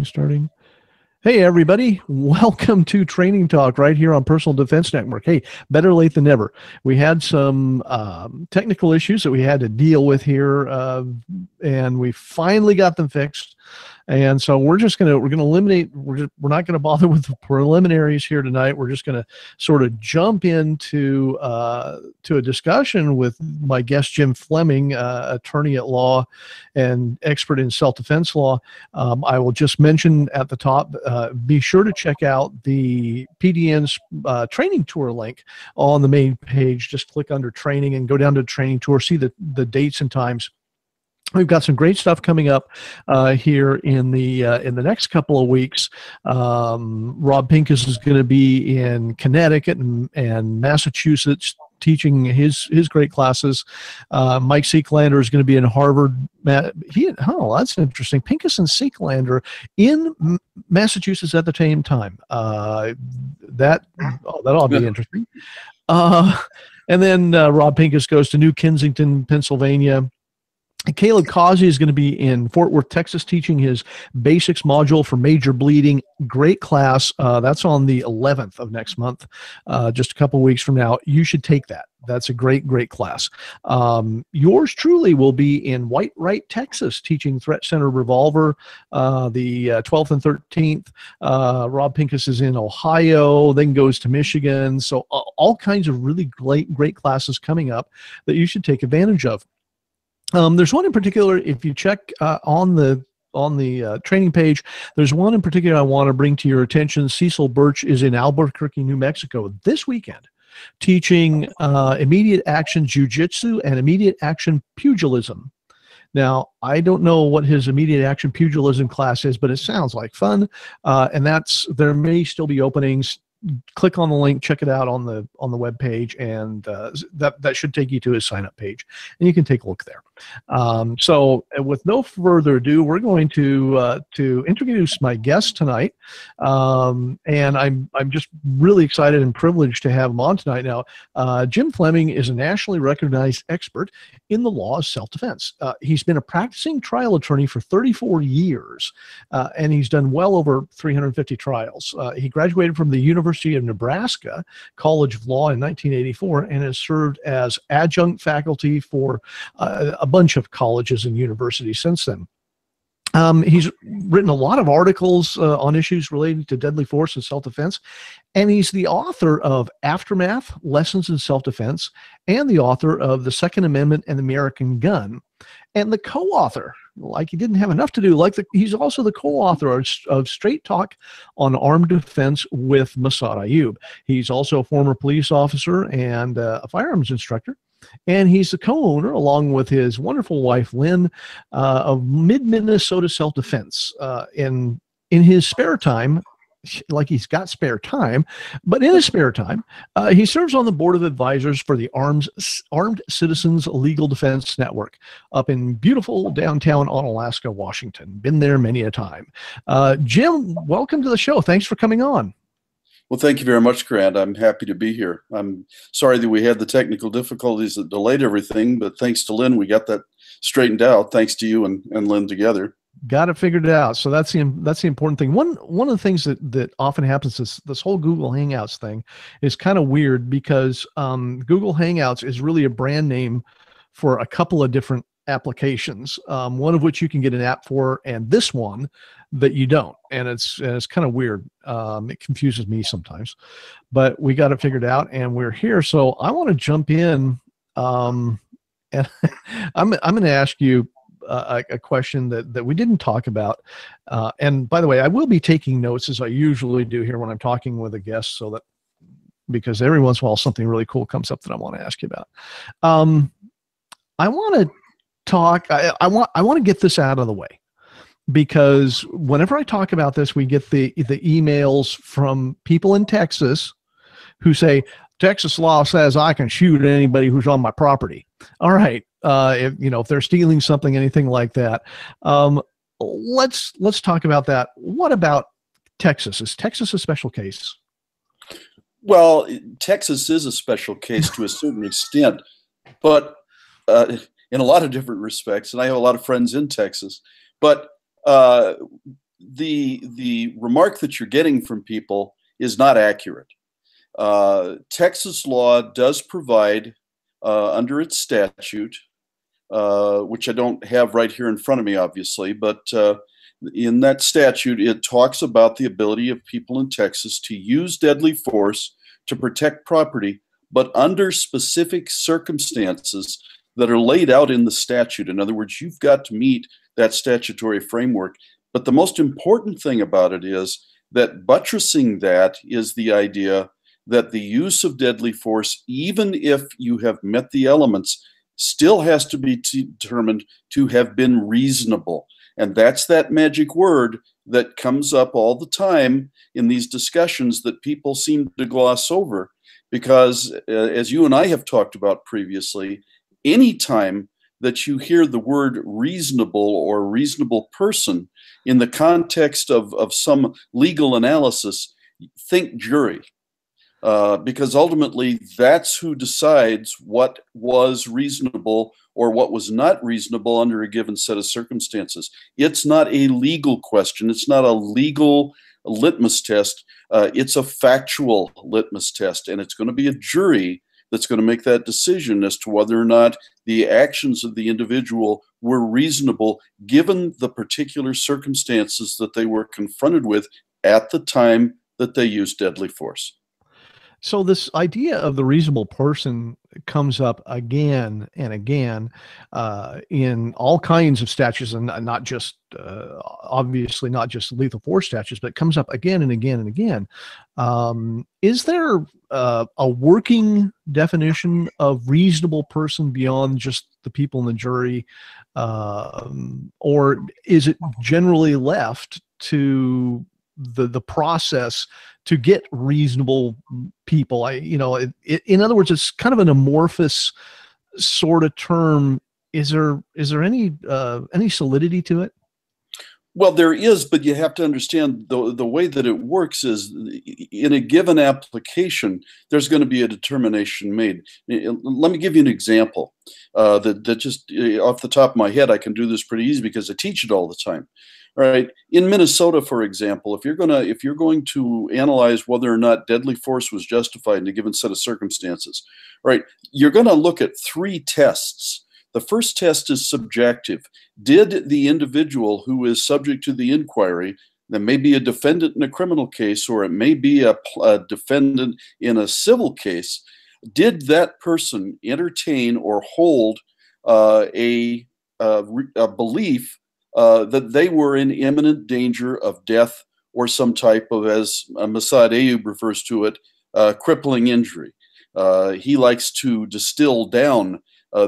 Starting. Hey, everybody. Welcome to Training Talk right here on Personal Defense Network. Hey, better late than never. We had some technical issues that we had to deal with here, and we finally got them fixed. And so we're going to eliminate, we're not going to bother with the preliminaries here tonight. We're just going to sort of jump into to a discussion with my guest, Jim Fleming, attorney at law and expert in self-defense law. I will just mention at the top, be sure to check out the PDN's training tour link on the main page. Just click under training and go down to training tour, see the dates and times. We've got some great stuff coming up here in the next couple of weeks. Rob Pincus is going to be in Connecticut and Massachusetts teaching his great classes. Mike Seeklander is going to be in Harvard. That's interesting. Pincus and Seeklander in Massachusetts at the same time. That'll be interesting. And then Rob Pincus goes to New Kensington, Pennsylvania. Caleb Causey is going to be in Fort Worth, Texas, teaching his basics module for major bleeding. Great class. That's on the 11th of next month, just a couple weeks from now. You should take that. That's a great class. Yours truly will be in Whitewright, Texas, teaching Threat Center Revolver the 12th and 13th. Rob Pincus is in Ohio, then goes to Michigan. So all kinds of really great classes coming up that you should take advantage of. There's one in particular, if you check on the training page, there's one in particular I want to bring to your attention. Cecil Birch is in Albuquerque, New Mexico this weekend, teaching immediate action jiu-jitsu and immediate action pugilism. Now, I don't know what his immediate action pugilism class is, but it sounds like fun. And there may still be openings. Click on the link, check it out on the web page, and that should take you to his sign up page, and you can take a look there. So with no further ado, we're going to introduce my guest tonight, and I'm just really excited and privileged to have him on tonight. Now, Jim Fleming is a nationally recognized expert in the law of self-defense. He's been a practicing trial attorney for 34 years, and he's done well over 350 trials. He graduated from the University of Nebraska College of Law in 1984 and has served as adjunct faculty for a bunch of colleges and universities since then. He's written a lot of articles on issues related to deadly force and self-defense, and he's the author of Aftermath, Lessons in Self-Defense, and the author of The Second Amendment and the American Gun, and the co-author, like he didn't have enough to do, he's also the co-author of Straight Talk on Armed Defense with Massad Ayoob. He's also a former police officer and a firearms instructor. And he's the co-owner, along with his wonderful wife, Lynn, of Mid-Minnesota Self-Defense. In his spare time, like he's got spare time, but in his spare time, he serves on the board of advisors for the Armed Citizens Legal Defense Network up in beautiful downtown Onalaska, Washington. Been there many a time. Jim, welcome to the show. Thanks for coming on. Well, thank you very much, Grant. I'm happy to be here. I'm sorry that we had the technical difficulties that delayed everything, but thanks to Lynn, we got that straightened out. Thanks to you and Lynn together. Got it figured out. So that's the important thing. One of the things that often happens is this whole Google Hangouts thing is kind of weird because Google Hangouts is really a brand name for a couple of different applications, one of which you can get an app for, and this one that you don't. And it's kind of weird. It confuses me sometimes, but we got it figured out and we're here. So I want to jump in, and I'm going to ask you a question that we didn't talk about. And by the way, I will be taking notes as I usually do here when I'm talking with a guest, so that because every once in a while something really cool comes up that I want to ask you about. I want to talk. I want to get this out of the way, because whenever I talk about this, we get the emails from people in Texas who say, Texas law says I can shoot anybody who's on my property. All right. If they're stealing something, anything like that. Let's talk about that. What about Texas? Is Texas a special case? Well, Texas is a special case to a certain extent, but in a lot of different respects, and I have a lot of friends in Texas, but the remark that you're getting from people is not accurate. Texas law does provide, under its statute, which I don't have right here in front of me, obviously, but in that statute, it talks about the ability of people in Texas to use deadly force to protect property, but under specific circumstances that are laid out in the statute. In other words, you've got to meet that statutory framework. But the most important thing about it is that buttressing that is the idea that the use of deadly force, even if you have met the elements, still has to be determined to have been reasonable. And that's that magic word that comes up all the time in these discussions that people seem to gloss over. Because as you and I have talked about previously, anytime that you hear the word reasonable or reasonable person in the context of some legal analysis, think jury. Because ultimately that's who decides what was reasonable or what was not reasonable under a given set of circumstances. It's not a legal question. It's not a legal litmus test. It's a factual litmus test, and it's going to be a jury that's going to make that decision as to whether or not the actions of the individual were reasonable given the particular circumstances that they were confronted with at the time that they used deadly force. So this idea of the reasonable person comes up again and again in all kinds of statutes, and not just obviously not just lethal force statutes, but it comes up again and again and again. Is there a working definition of reasonable person beyond just the people in the jury, or is it generally left to the process to get reasonable people? In other words, it's kind of an amorphous sort of term. Is there any solidity to it? Well, there is, but you have to understand the way that it works is in a given application, there's going to be a determination made. Let me give you an example that just off the top of my head, I can do this pretty easy because I teach it all the time. All right. In Minnesota, for example, if you're going to analyze whether or not deadly force was justified in a given set of circumstances, right, you're going to look at 3 tests. The first test is subjective. Did the individual who is subject to the inquiry, that may be a defendant in a criminal case or it may be a defendant in a civil case, did that person entertain or hold a belief that they were in imminent danger of death or some type of, as Masad Ayub refers to it, crippling injury? He likes to distill down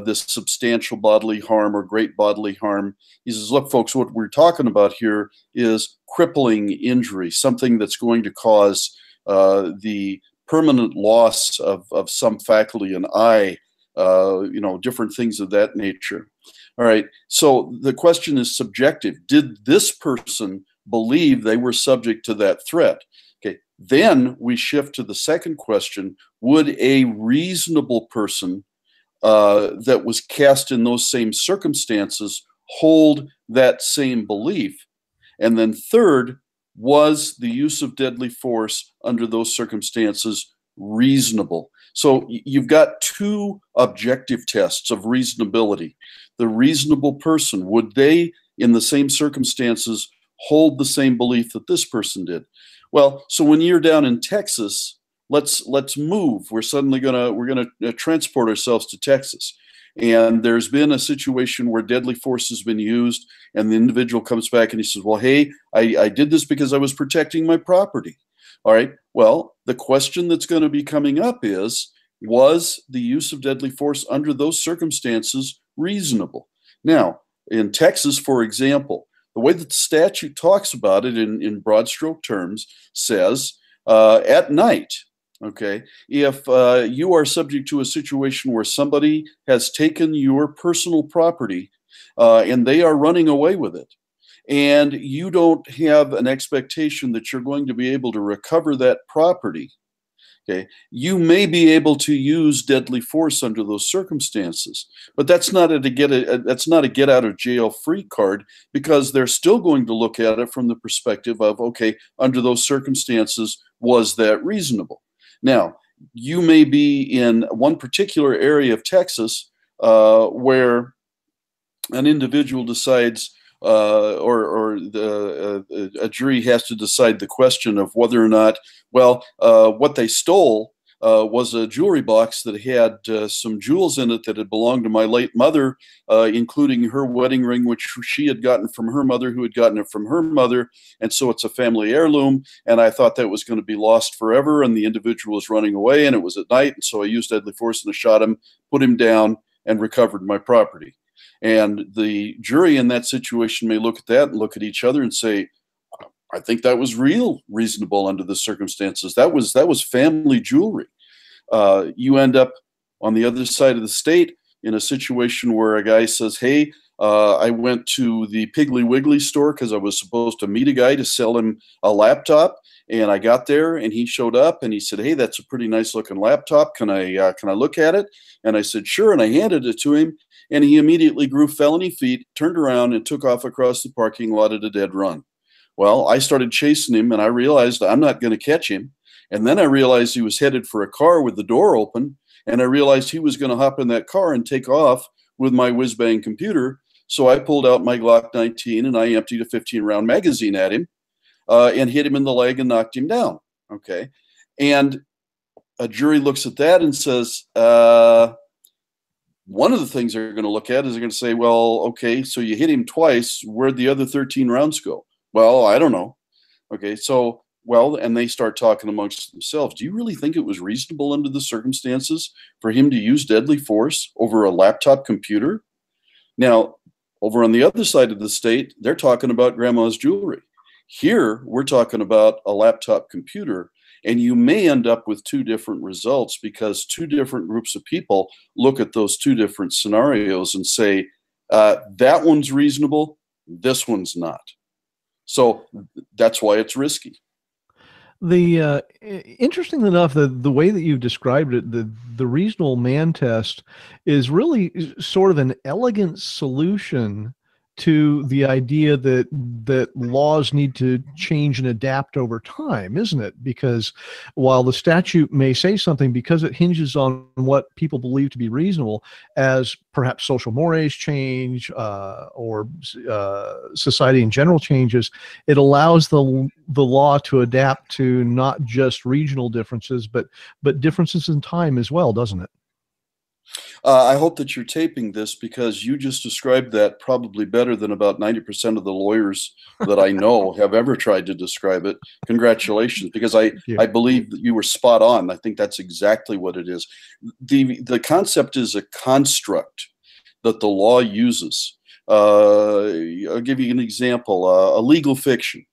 this substantial bodily harm or great bodily harm. He says, look, folks, what we're talking about here is crippling injury, something that's going to cause the permanent loss of some faculty, an eye, different things of that nature. All right, so the question is subjective. Did this person believe they were subject to that threat? Okay, then we shift to the second question. Would a reasonable person that was cast in those same circumstances hold that same belief? And then third, was the use of deadly force under those circumstances reasonable? So you've got 2 objective tests of reasonability. The reasonable person, would they, in the same circumstances, hold the same belief that this person did? Well, so when you're down in Texas, let's move. We're gonna transport ourselves to Texas, and there's been a situation where deadly force has been used, and the individual comes back and he says, "Well, hey, I did this because I was protecting my property." All right. Well, the question that's going to be coming up is, was the use of deadly force under those circumstances reasonable? Now, in Texas, for example, the way that the statute talks about it in broad stroke terms says at night, okay, if you are subject to a situation where somebody has taken your personal property and they are running away with it, and you don't have an expectation that you're going to be able to recover that property, Okay, you may be able to use deadly force under those circumstances, but that's not that's not a get out of jail free card, because they're still going to look at it from the perspective of, okay, under those circumstances, was that reasonable? Now, you may be in one particular area of Texas where an individual decides, a jury has to decide the question of whether or not, well, what they stole was a jewelry box that had some jewels in it that had belonged to my late mother, including her wedding ring, which she had gotten from her mother, who had gotten it from her mother. And so it's a family heirloom. And I thought that was going to be lost forever. And the individual was running away, and it was at night. And so I used deadly force and I shot him, put him down, and recovered my property. And the jury in that situation may look at that and look at each other and say, I think that was reasonable under the circumstances. That was family jewelry. You end up on the other side of the state in a situation where a guy says, hey, I went to the Piggly Wiggly store because I was supposed to meet a guy to sell him a laptop. And I got there and he showed up and he said, hey, that's a pretty nice looking laptop. Can I look at it? And I said, sure. And I handed it to him. And he immediately grew felony feet, turned around, and took off across the parking lot at a dead run. Well, I started chasing him, and I realized I'm not going to catch him. And then I realized he was headed for a car with the door open, and I realized he was going to hop in that car and take off with my whiz-bang computer. So I pulled out my Glock 19, and I emptied a 15-round magazine at him and hit him in the leg and knocked him down. Okay. And a jury looks at that and says, one of the things they're going to look at is they're going to say, well, okay, so you hit him twice. Where'd the other 13 rounds go? Well, I don't know. Okay, so, well, and they start talking amongst themselves. Do you really think it was reasonable under the circumstances for him to use deadly force over a laptop computer? Now, over on the other side of the state, they're talking about grandma's jewelry. Here, we're talking about a laptop computer. And you may end up with two different results because two different groups of people look at those two different scenarios and say, that one's reasonable, this one's not. So that's why it's risky. The interesting enough, the way that you've described it, the reasonable man test is really sort of an elegant solution to the idea that laws need to change and adapt over time, isn't it? Because while the statute may say something, because it hinges on what people believe to be reasonable, as perhaps social mores change or society in general changes, it allows the law to adapt to not just regional differences, but differences in time as well, doesn't it? I hope that you're taping this, because you just described that probably better than about 90% of the lawyers that I know have ever tried to describe it. Congratulations, because I believe that you were spot on. I think that's exactly what it is. The concept is a construct that the law uses. I'll give you an example, a legal fiction.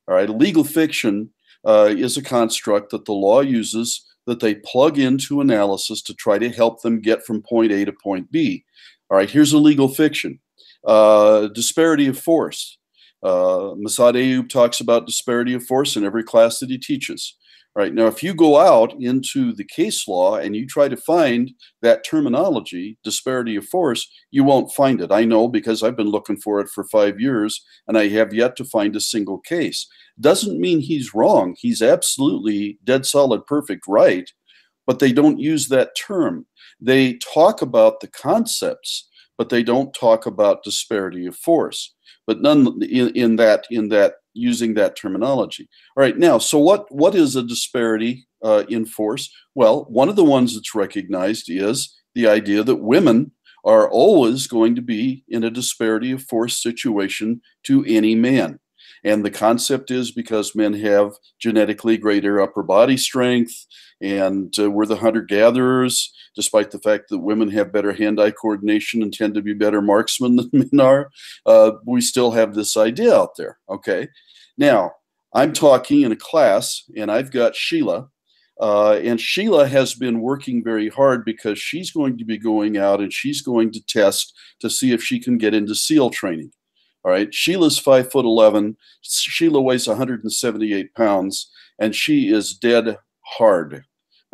All right, a legal fiction is a construct that the law uses, that they plug into analysis to try to help them get from point A to point B. All right, here's a legal fiction. Disparity of force. Masad Ayub talks about disparity of force in every class that he teaches. All right, now if you go out into the case law and you try to find that terminology, disparity of force, you won't find it. I know, because I've been looking for it for 5 years and I have yet to find a single case. Doesn't mean he's wrong. He's absolutely dead solid perfect right, but they don't use that term. They talk about the concepts, but they don't talk about disparity of force. But none in that using that terminology. All right, now, so what is a disparity in force? Well, one of the ones that's recognized is the idea that women are always going to be in a disparity of force situation to any man. And the concept is because men have genetically greater upper body strength, and we're the hunter-gatherers, despite the fact that women have better hand-eye coordination and tend to be better marksmen than men are. We still have this idea out there, okay? Now, I'm talking in a class, and I've got Sheila, and Sheila has been working very hard because she's going to be going out and she's going to test to see if she can get into SEAL training. All right, Sheila's 5'11". Sheila weighs 178 pounds, and she is dead hard.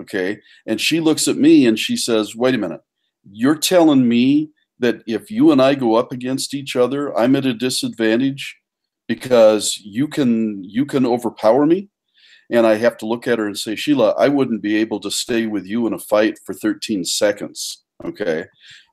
Okay. And she looks at me and she says, wait a minute, you're telling me that if you and I go up against each other, I'm at a disadvantage because you can overpower me? And I have to look at her and say, Sheila, I wouldn't be able to stay with you in a fight for 13 seconds. Okay.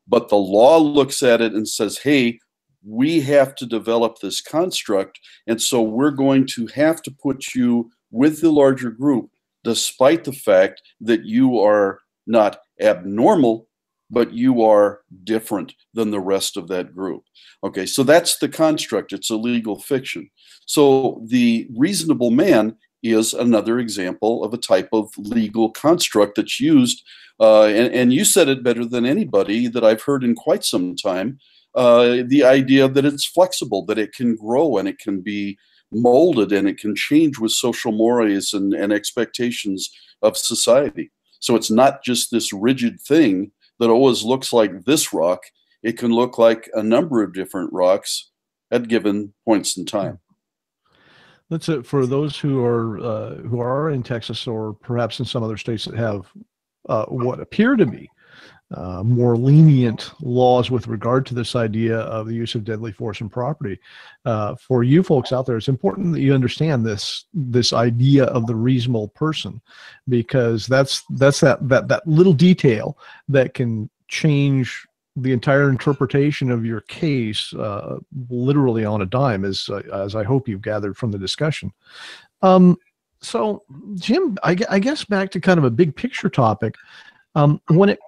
But the law looks at it and says, hey, we have to develop this construct. And so we're going to have to put you with the larger group, despite the fact that you are not abnormal, but you are different than the rest of that group. Okay, so that's the construct. It's a legal fiction. So the reasonable man is another example of a type of legal construct that's used. And you said it better than anybody that I've heard in quite some time. The idea that it's flexible, that it can grow and it can be molded and it can change with social mores and expectations of society. So it's not just this rigid thing that always looks like this rock. It can look like a number of different rocks at given points in time. That's it for those who are in Texas or perhaps in some other states that have what appear to be more lenient laws with regard to this idea of the use of deadly force and property. For you folks out there, it's important that you understand this idea of the reasonable person, because that's that little detail that can change the entire interpretation of your case literally on a dime, as I hope you've gathered from the discussion. So Jim, I guess back to kind of a big picture topic, when it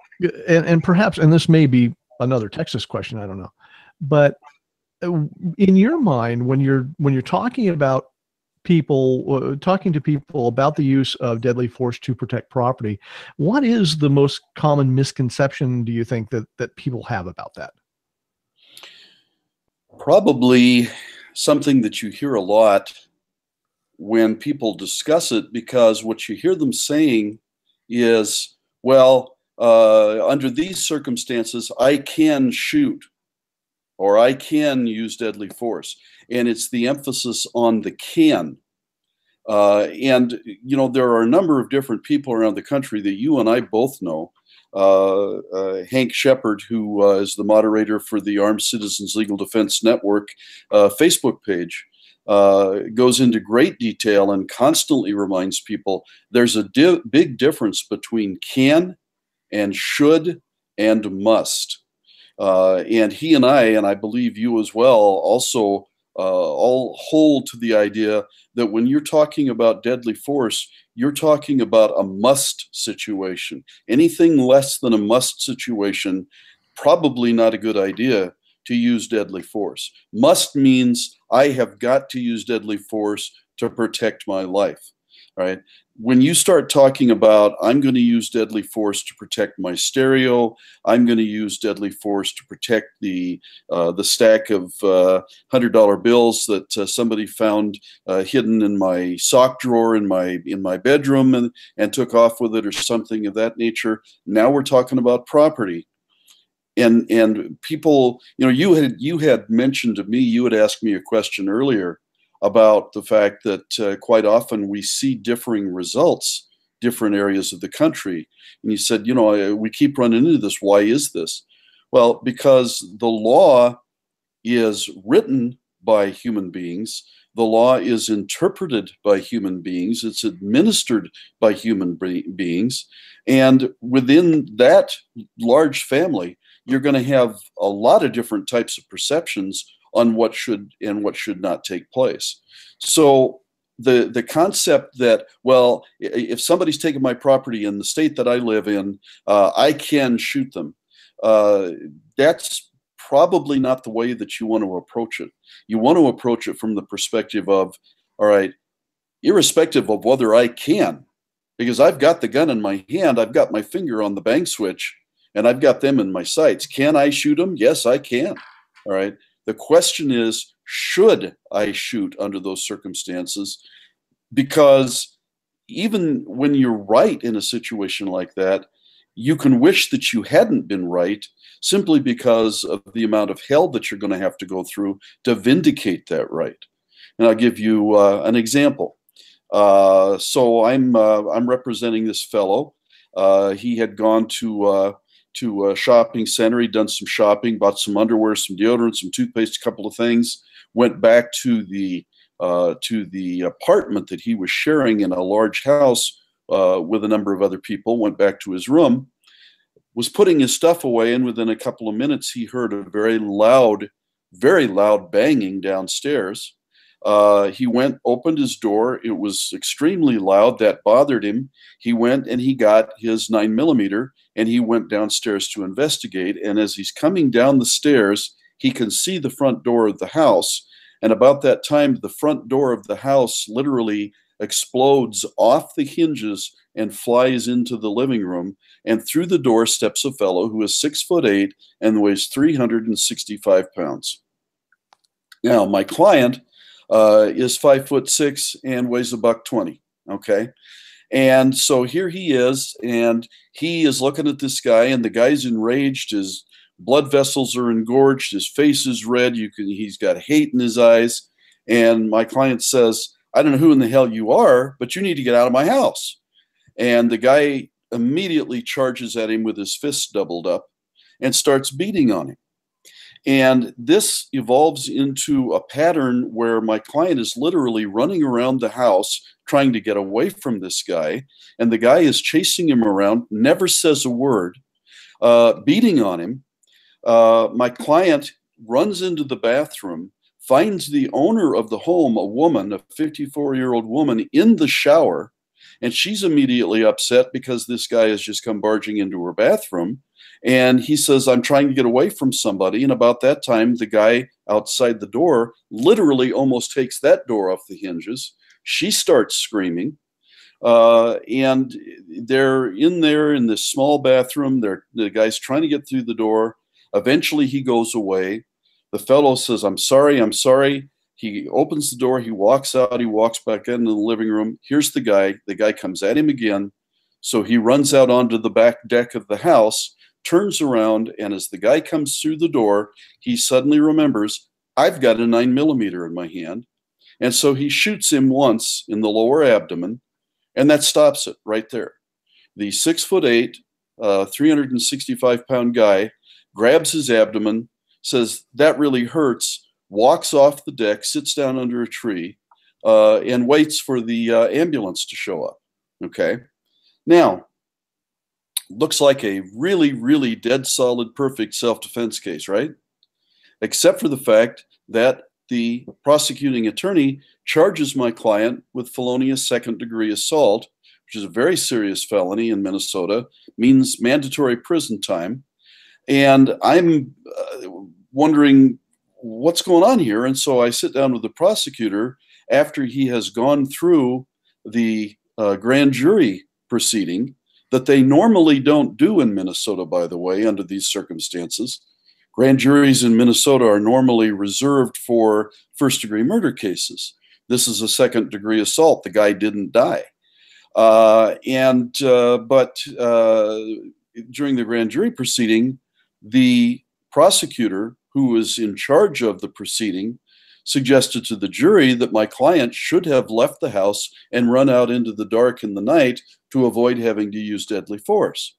and perhaps, and this may be another Texas question, I don't know, but in your mind, when you're talking about talking to people about the use of deadly force to protect property, what is the most common misconception, do you think, that people have about that? Probably something that you hear a lot when people discuss it, because what you hear them saying is, well, under these circumstances, I can shoot or I can use deadly force. And it's the emphasis on the can. And, you know, there are a number of different people around the country that you and I both know. Hank Shepard, who is the moderator for the Armed Citizens Legal Defense Network Facebook page, goes into great detail and constantly reminds people there's a big difference between can and should and must. And he and I believe you as well, also all hold to the idea that when you're talking about deadly force, you're talking about a must situation. Anything less than a must situation, probably not a good idea to use deadly force. Must means I have got to use deadly force to protect my life, right? When you start talking about, I'm going to use deadly force to protect my stereo, I'm going to use deadly force to protect the stack of $100 bills that somebody found hidden in my sock drawer in my bedroom and took off with it, or something of that nature. Now we're talking about property. And people, you know, you had mentioned to me, you had asked me a question earlier about the fact that quite often we see differing results, different areas of the country. And you said, you know, we keep running into this. Why is this? Well, because the law is written by human beings. The law is interpreted by human beings. It's administered by human beings. And within that large family, you're going to have a lot of different types of perceptions on what should and what should not take place. So the concept that, well, if somebody's taken my property in the state that I live in, I can shoot them. That's probably not the way that you want to approach it. You want to approach it from the perspective of, all right, irrespective of whether I can, because I've got the gun in my hand, I've got my finger on the bang switch, and I've got them in my sights. Can I shoot them? Yes, I can. All right. The question is, should I shoot under those circumstances? Because even when you're right in a situation like that, you can wish that you hadn't been right, simply because of the amount of hell that you're going to have to go through to vindicate that right. And I'll give you an example. So I'm representing this fellow, He had gone to a shopping center. He'd done some shopping, bought some underwear, some deodorant, some toothpaste, a couple of things. Went back to the apartment that he was sharing in a large house with a number of other people. Went back to his room, was putting his stuff away, and within a couple of minutes, he heard a very loud banging downstairs. He went, opened his door. It was extremely loud. That bothered him. He went and he got his 9mm, and he went downstairs to investigate. And as he's coming down the stairs, he can see the front door of the house. And about that time, the front door of the house literally explodes off the hinges and flies into the living room. And through the door steps a fellow who is 6'8" and weighs 365 pounds. Now, my client is 5'6" and weighs $120. Okay. And so here he is, and he is looking at this guy, and the guy's enraged. His blood vessels are engorged. His face is red. He's got hate in his eyes. And my client says, I don't know who in the hell you are, but you need to get out of my house. And the guy immediately charges at him with his fists doubled up and starts beating on him. And this evolves into a pattern where my client is literally running around the house trying to get away from this guy. And the guy is chasing him around, never says a word, beating on him. My client runs into the bathroom, finds the owner of the home, a woman, a 54-year-old woman, in the shower. And she's immediately upset because this guy has just come barging into her bathroom. And he says, I'm trying to get away from somebody. And about that time, the guy outside the door literally almost takes that door off the hinges. She starts screaming. And they're in there in this small bathroom. The guy's trying to get through the door. Eventually, he goes away. The fellow says, I'm sorry, I'm sorry. He opens the door. He walks out. He walks back into the living room. Here's the guy. The guy comes at him again. So he runs out onto the back deck of the house, turns around, and as the guy comes through the door, he suddenly remembers, I've got a 9mm in my hand. And so he shoots him once in the lower abdomen, and that stops it right there. The 6'8", 365-pound guy grabs his abdomen, says, that really hurts, walks off the deck, sits down under a tree, and waits for the ambulance to show up. Okay. Now, looks like a really, really dead solid, perfect self-defense case, right? Except for the fact that the prosecuting attorney charges my client with felonious second-degree assault, which is a very serious felony in Minnesota, means mandatory prison time. And I'm wondering what's going on here. And so I sit down with the prosecutor after he has gone through the grand jury proceeding that they normally don't do in Minnesota, by the way, under these circumstances. Grand juries in Minnesota are normally reserved for first-degree murder cases. This is a second-degree assault. The guy didn't die. But during the grand jury proceeding, the prosecutor who was in charge of the proceeding suggested to the jury that my client should have left the house and run out into the dark in the night to avoid having to use deadly force.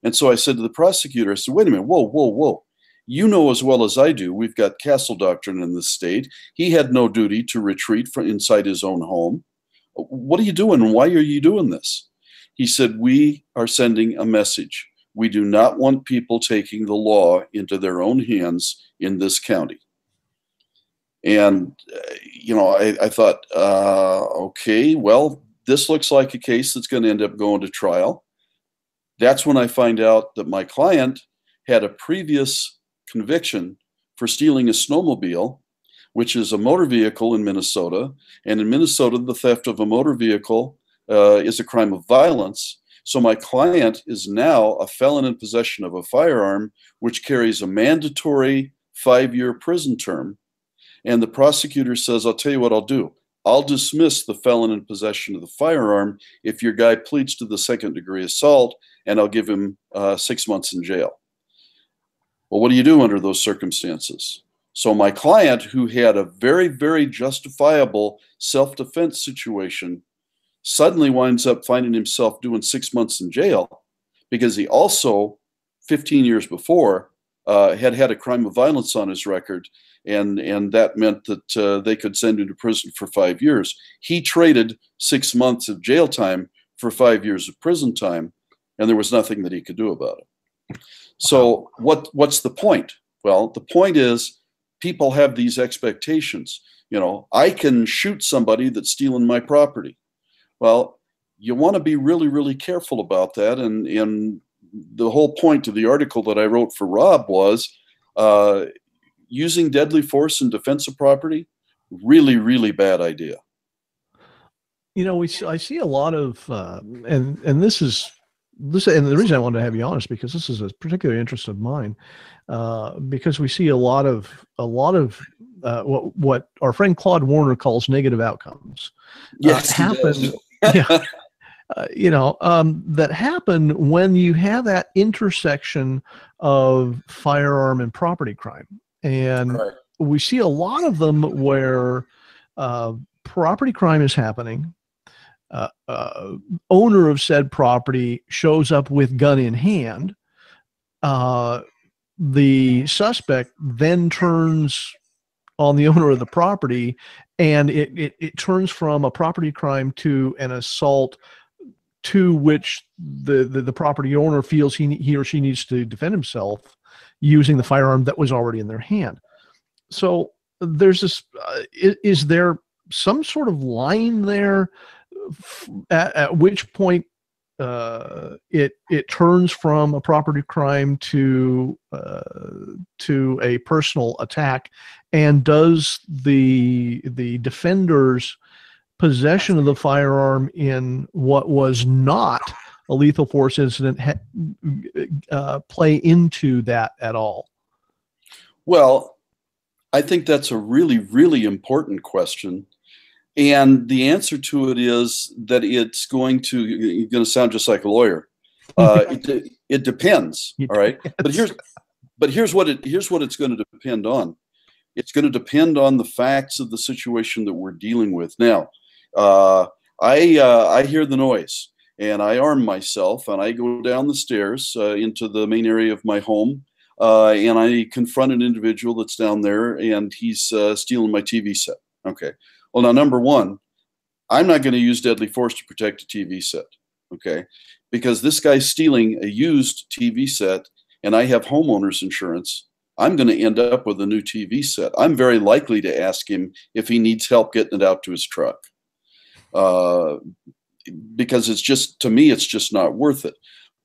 And so I said to the prosecutor, I said, wait a minute, whoa, whoa, whoa. You know as well as I do, we've got castle doctrine in this state. He had no duty to retreat from inside his own home. What are you doing and why are you doing this? He said, we are sending a message. We do not want people taking the law into their own hands in this county. And, I thought, okay, well, this looks like a case that's going to end up going to trial. That's when I find out that my client had a previous conviction for stealing a snowmobile, which is a motor vehicle in Minnesota. And in Minnesota, the theft of a motor vehicle is a crime of violence. So my client is now a felon in possession of a firearm, which carries a mandatory 5-year prison term. And the prosecutor says, I'll tell you what I'll do. I'll dismiss the felon in possession of the firearm if your guy pleads to the second-degree assault, and I'll give him 6 months in jail. Well, what do you do under those circumstances? So my client, who had a very, very justifiable self-defense situation, suddenly winds up finding himself doing 6 months in jail. because he also, 15 years before, had had a crime of violence on his record, and that meant that they could send him to prison for 5 years. He traded 6 months of jail time for 5 years of prison time, and there was nothing that he could do about it. So what's the point? Well, the point is people have these expectations. You know, I can shoot somebody that's stealing my property. Well, you want to be really, really careful about that. And the whole point of the article that I wrote for Rob was using deadly force in defense of property, really, really bad idea. You know, I see a lot of, and this is, and the reason I wanted to have you on is because this is a particular interest of mine, because we see a lot of what our friend Claude Warner calls negative outcomes. Yes, happen. Yeah. That happen when you have that intersection of firearm and property crime. And right. We see a lot of them where property crime is happening. Owner of said property shows up with gun in hand. The suspect then turns on the owner of the property, and it turns from a property crime to an assault, to which the property owner feels he or she needs to defend himself using the firearm that was already in their hand. So there's this, is there some sort of line there at which point it turns from a property crime to a personal attack, and does the defender's possession of the firearm in what was not a lethal force incident play into that at all? Well, I think that's a really, really important question. And the answer to it is that it's going to sound just like a lawyer. It depends. All right. But here's what it's going to depend on. It's going to depend on the facts of the situation that we're dealing with. Now, I hear the noise, and I arm myself, and I go down the stairs into the main area of my home, and I confront an individual that's down there, and he's stealing my TV set. Okay. Well, now, number one, I'm not going to use deadly force to protect a TV set, okay? Because this guy's stealing a used TV set, and I have homeowner's insurance. I'm going to end up with a new TV set. I'm very likely to ask him if he needs help getting it out to his truck, because it's just, to me, it's just not worth it.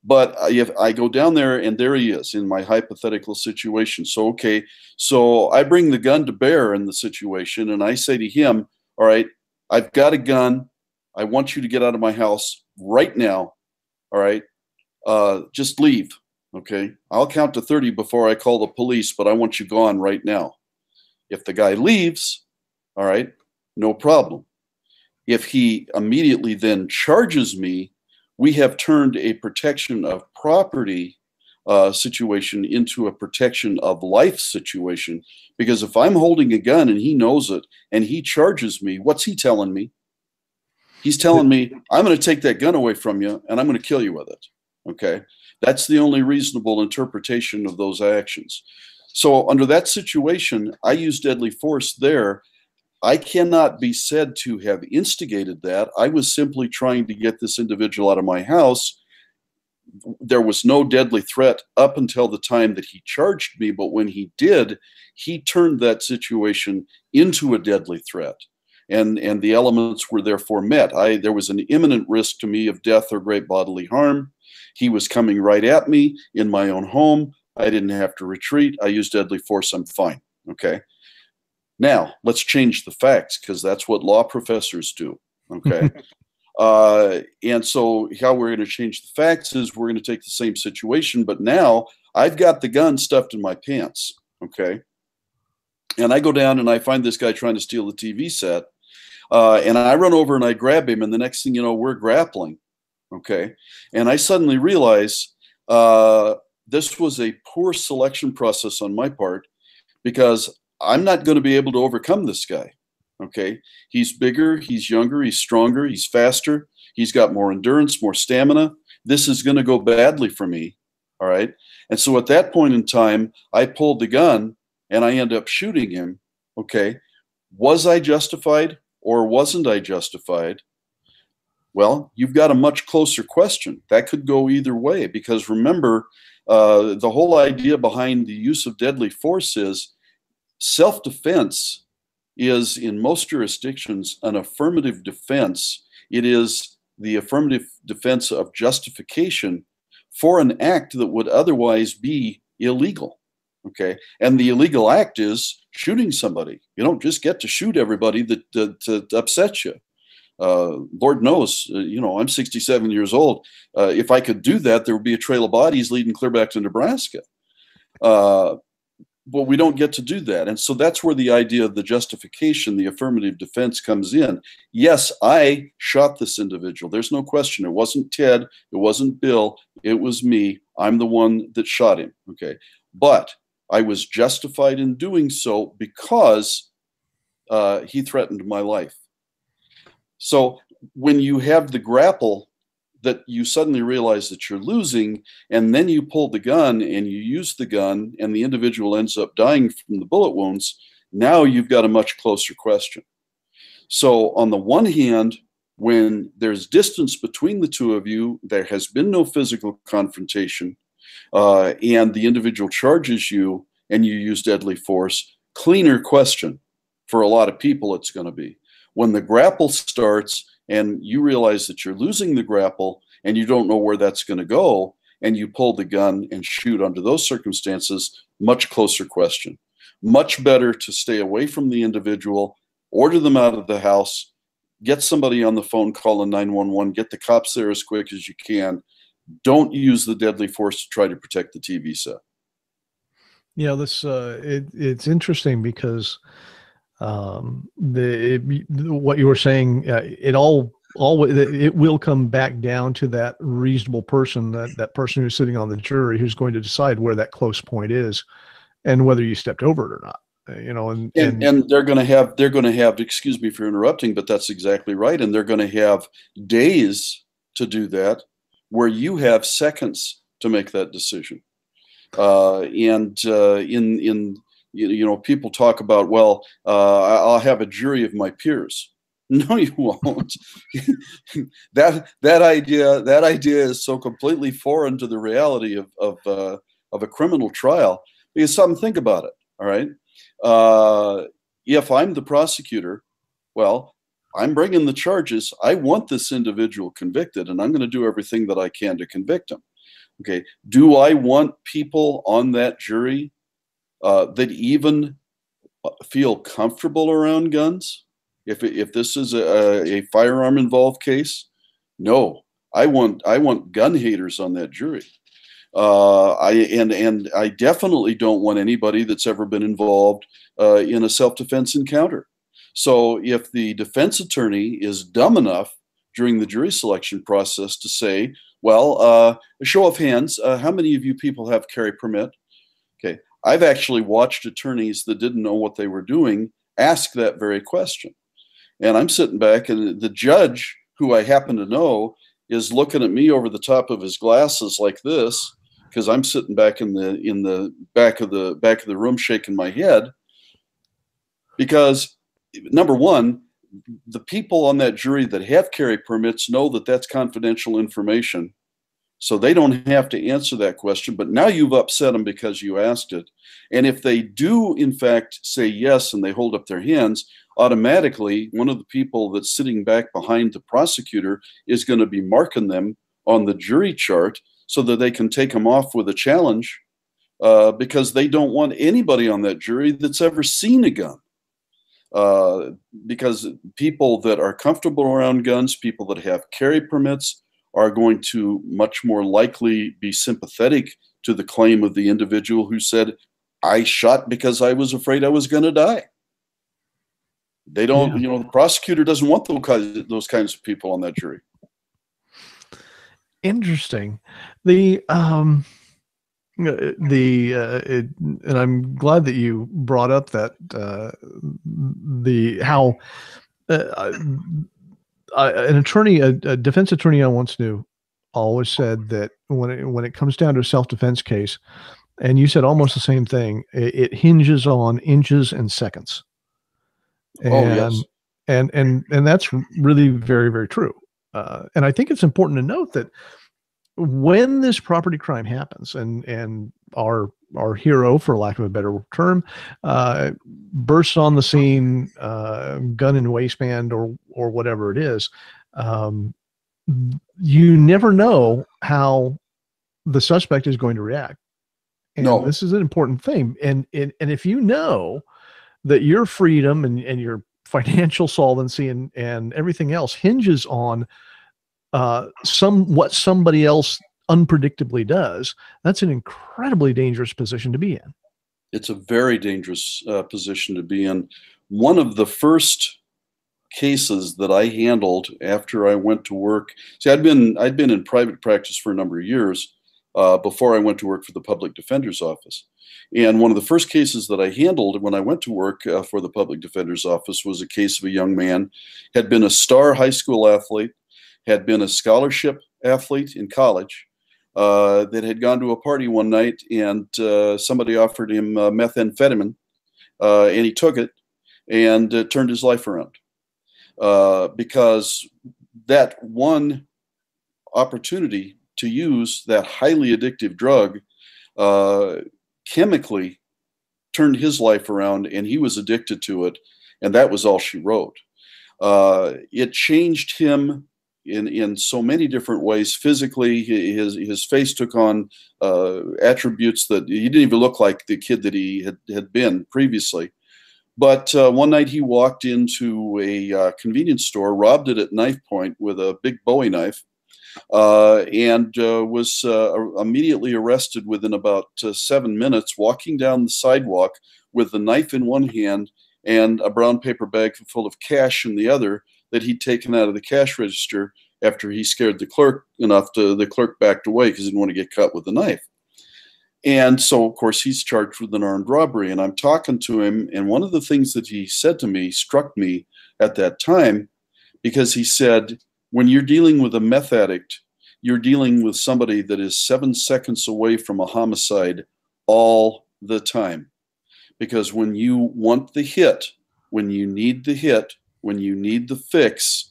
But if I go down there and there he is in my hypothetical situation. So, okay, so I bring the gun to bear in the situation, and I say to him, all right, I've got a gun. I want you to get out of my house right now. All right, just leave. Okay, I'll count to 30 before I call the police, but I want you gone right now. If the guy leaves, all right, no problem. If he immediately then charges me, we have turned a protection of property situation into a protection of life situation. Because if I'm holding a gun and he knows it and he charges me, what's he telling me? He's telling me, I'm going to take that gun away from you and I'm going to kill you with it. Okay. That's the only reasonable interpretation of those actions. So under that situation, I use deadly force there. I cannot be said to have instigated that. I was simply trying to get this individual out of my house. There was no deadly threat up until the time that he charged me, but when he did, he turned that situation into a deadly threat, and the elements were therefore met. There was an imminent risk to me of death or great bodily harm. He was coming right at me in my own home. I didn't have to retreat. I used deadly force. I'm fine. Okay. Now let's change the facts, because that's what law professors do. Okay. And so how we're going to change the facts is we're going to take the same situation, but now I've got the gun stuffed in my pants. Okay. And I go down and I find this guy trying to steal the TV set. And I run over and I grab him, and the next thing you know, we're grappling. Okay. And I suddenly realize this was a poor selection process on my part, because I'm not going to be able to overcome this guy. Okay. He's bigger, he's younger, he's stronger, he's faster, he's got more endurance, more stamina. this is going to go badly for me. All right. And so at that point in time, I pulled the gun and I end up shooting him. Okay. Was I justified or wasn't I justified? Well, you've got a much closer question. That could go either way, because remember, the whole idea behind the use of deadly force is self-defense is, in most jurisdictions, an affirmative defense. It is the affirmative defense of justification for an act that would otherwise be illegal. Okay, and the illegal act is shooting somebody. You don't just get to shoot everybody that upsets you. Lord knows, I'm 67 years old. If I could do that, there would be a trail of bodies leading clear back to Nebraska. But we don't get to do that. And so that's where the idea of the justification, the affirmative defense comes in. Yes, I shot this individual. There's no question. It wasn't Ted. It wasn't Bill. It was me. I'm the one that shot him. Okay. But I was justified in doing so because he threatened my life. So when you have the grapple that you suddenly realize that you're losing, and then you pull the gun and you use the gun and the individual ends up dying from the bullet wounds, now you've got a much closer question. So on the one hand, when there's distance between the two of you, there has been no physical confrontation, and the individual charges you and you use deadly force, cleaner question for a lot of people it's going to be. When the grapple starts and you realize that you're losing the grapple and you don't know where that's going to go, and you pull the gun and shoot under those circumstances, much closer question. Much better to stay away from the individual, order them out of the house, get somebody on the phone, call a 911, get the cops there as quick as you can. Don't use the deadly force to try to protect the TV set. Yeah, this it's interesting because what you were saying, it will come back down to that reasonable person, that person who's sitting on the jury, who's going to decide where that close point is and whether you stepped over it or not. And they're going to have, excuse me for interrupting, but that's exactly right. And they're going to have days to do that, where you have seconds to make that decision. People talk about, well, I'll have a jury of my peers. No, you won't. that idea is so completely foreign to the reality of a criminal trial. Because think about it. All right. If I'm the prosecutor, well, I'm bringing the charges. I want this individual convicted, and I'm going to do everything that I can to convict him. Okay. Do I want people on that jury that even feel comfortable around guns? If this is a firearm involved case, no. I want gun haters on that jury. I definitely don't want anybody that's ever been involved in a self-defense encounter. So if the defense attorney is dumb enough during the jury selection process to say, well, a show of hands, how many of you people have carry permit? Okay, I've actually watched attorneys that didn't know what they were doing ask that very question. And I'm sitting back, and the judge, who I happen to know, is looking at me over the top of his glasses like this, because I'm sitting back in the back of the room shaking my head. Because number one, the people on that jury that have carry permits know that that's confidential information, so they don't have to answer that question. But now you've upset them because you asked it. And if they do, in fact, say yes and they hold up their hands, automatically one of the people that's sitting back behind the prosecutor is going to be marking them on the jury chart so that they can take them off with a challenge, because they don't want anybody on that jury that's ever seen a gun. Because people that are comfortable around guns, people that have carry permits, are going to much more likely be sympathetic to the claim of the individual who said, I shot because I was afraid I was going to die. They don't, the prosecutor doesn't want those kinds of people on that jury. Interesting. And I'm glad that you brought up that an attorney, a defense attorney I once knew, always said that when it comes down to a self-defense case, and you said almost the same thing, it hinges on inches and seconds. And, and that's really very, very true. And I think it's important to note that when this property crime happens, and our hero, for lack of a better term, bursts on the scene, gun in waistband or whatever it is, you never know how the suspect is going to react. And this is an important thing. And if you know that your freedom and your financial solvency and everything else hinges on what somebody else unpredictably does, that's an incredibly dangerous position to be in. It's a very dangerous position to be in. One of the first cases that I handled after I went to work, see, I'd been in private practice for a number of years before I went to work for the public defender's office. And one of the first cases that I handled when I went to work for the public defender's office was a case of a young man, had been a star high school athlete, had been a scholarship athlete in college, that had gone to a party one night, and somebody offered him methamphetamine, and he took it, and turned his life around. Because that one opportunity to use that highly addictive drug chemically turned his life around, and he was addicted to it, and that was all she wrote. It changed him in so many different ways. Physically, his face took on attributes that he didn't even look like the kid that he had been previously. But one night he walked into a convenience store, robbed it at knife point with a big Bowie knife, and was immediately arrested within about 7 minutes, walking down the sidewalk with the knife in one hand and a brown paper bag full of cash in the other that he'd taken out of the cash register after he scared the clerk enough the clerk backed away because he didn't want to get cut with the knife. And so, of course, he's charged with an armed robbery. And I'm talking to him, and one of the things that he said to me struck me at that time, because he said, when you're dealing with a meth addict, you're dealing with somebody that is 7 seconds away from a homicide all the time. Because when you want the hit, when you need the hit, when you need the fix,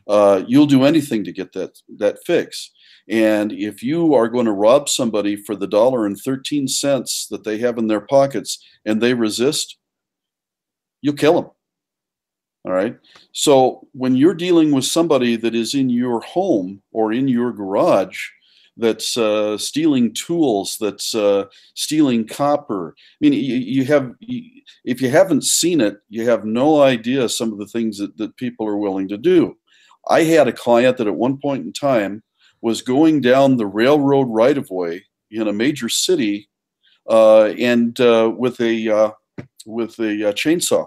you'll do anything to get that fix. And if you are going to rob somebody for the $1.13 that they have in their pockets and they resist, you'll kill them. All right. So when you're dealing with somebody that is in your home or in your garage, that's stealing tools, that's stealing copper. I mean, if you haven't seen it, you have no idea some of the things that people are willing to do. I had a client that at one point in time was going down the railroad right-of-way in a major city, and with a chainsaw,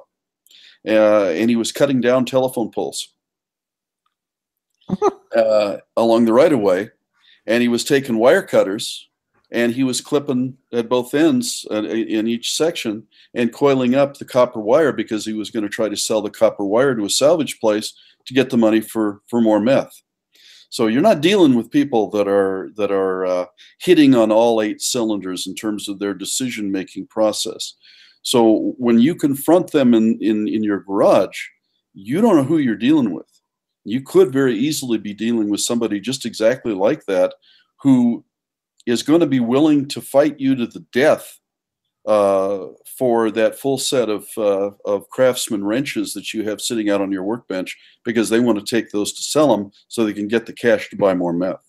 and he was cutting down telephone poles along the right-of-way, and he was taking wire cutters, and he was clipping at both ends in each section and coiling up the copper wire because he was going to try to sell the copper wire to a salvage place to get the money for more meth. So you're not dealing with people that are hitting on all 8 cylinders in terms of their decision-making process. So when you confront them in your garage, you don't know who you're dealing with. You could very easily be dealing with somebody just exactly like that, who is going to be willing to fight you to the death for that full set of Craftsman wrenches that you have sitting out on your workbench, because they want to take those to sell them so they can get the cash to buy more meth.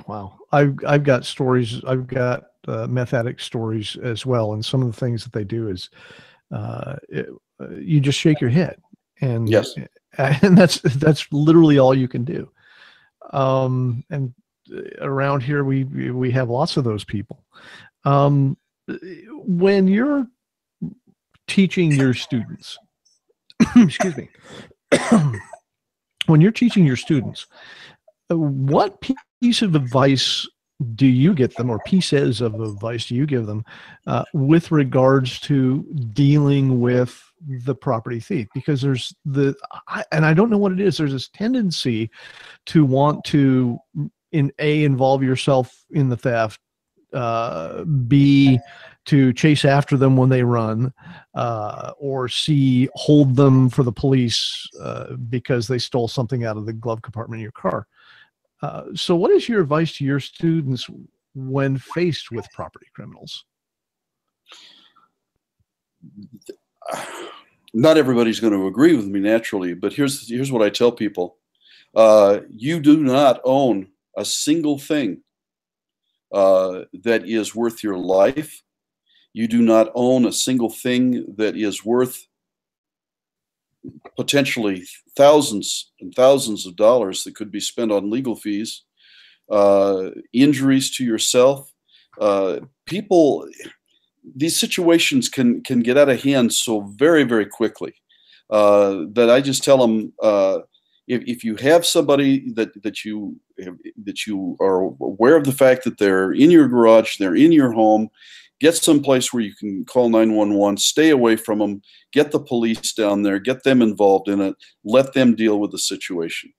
Wow, I've got stories. I've got meth addict stories as well, and some of the things that they do is you just shake your head, and yes, and that's literally all you can do. And around here we have lots of those people. When you're teaching your students, excuse me, when you're teaching your students, what piece of advice do you get them, or pieces of advice do you give them with regards to dealing with the property thief, because there's and I don't know what it is. There's this tendency to want to involve yourself in the theft, B, to chase after them when they run, or C, hold them for the police because they stole something out of the glove compartment of your car. So what is your advice to your students when faced with property criminals? Not everybody's going to agree with me naturally, but here's what I tell people. You do not own a single thing that is worth your life. You do not own a single thing that is worth potentially thousands and thousands of dollars that could be spent on legal fees, injuries to yourself. People, these situations can get out of hand so very, very quickly that I just tell them, if you have somebody that you are aware of the fact that they're in your garage, they're in your home, get someplace where you can call 911, stay away from them, get the police down there, get them involved in it, let them deal with the situation.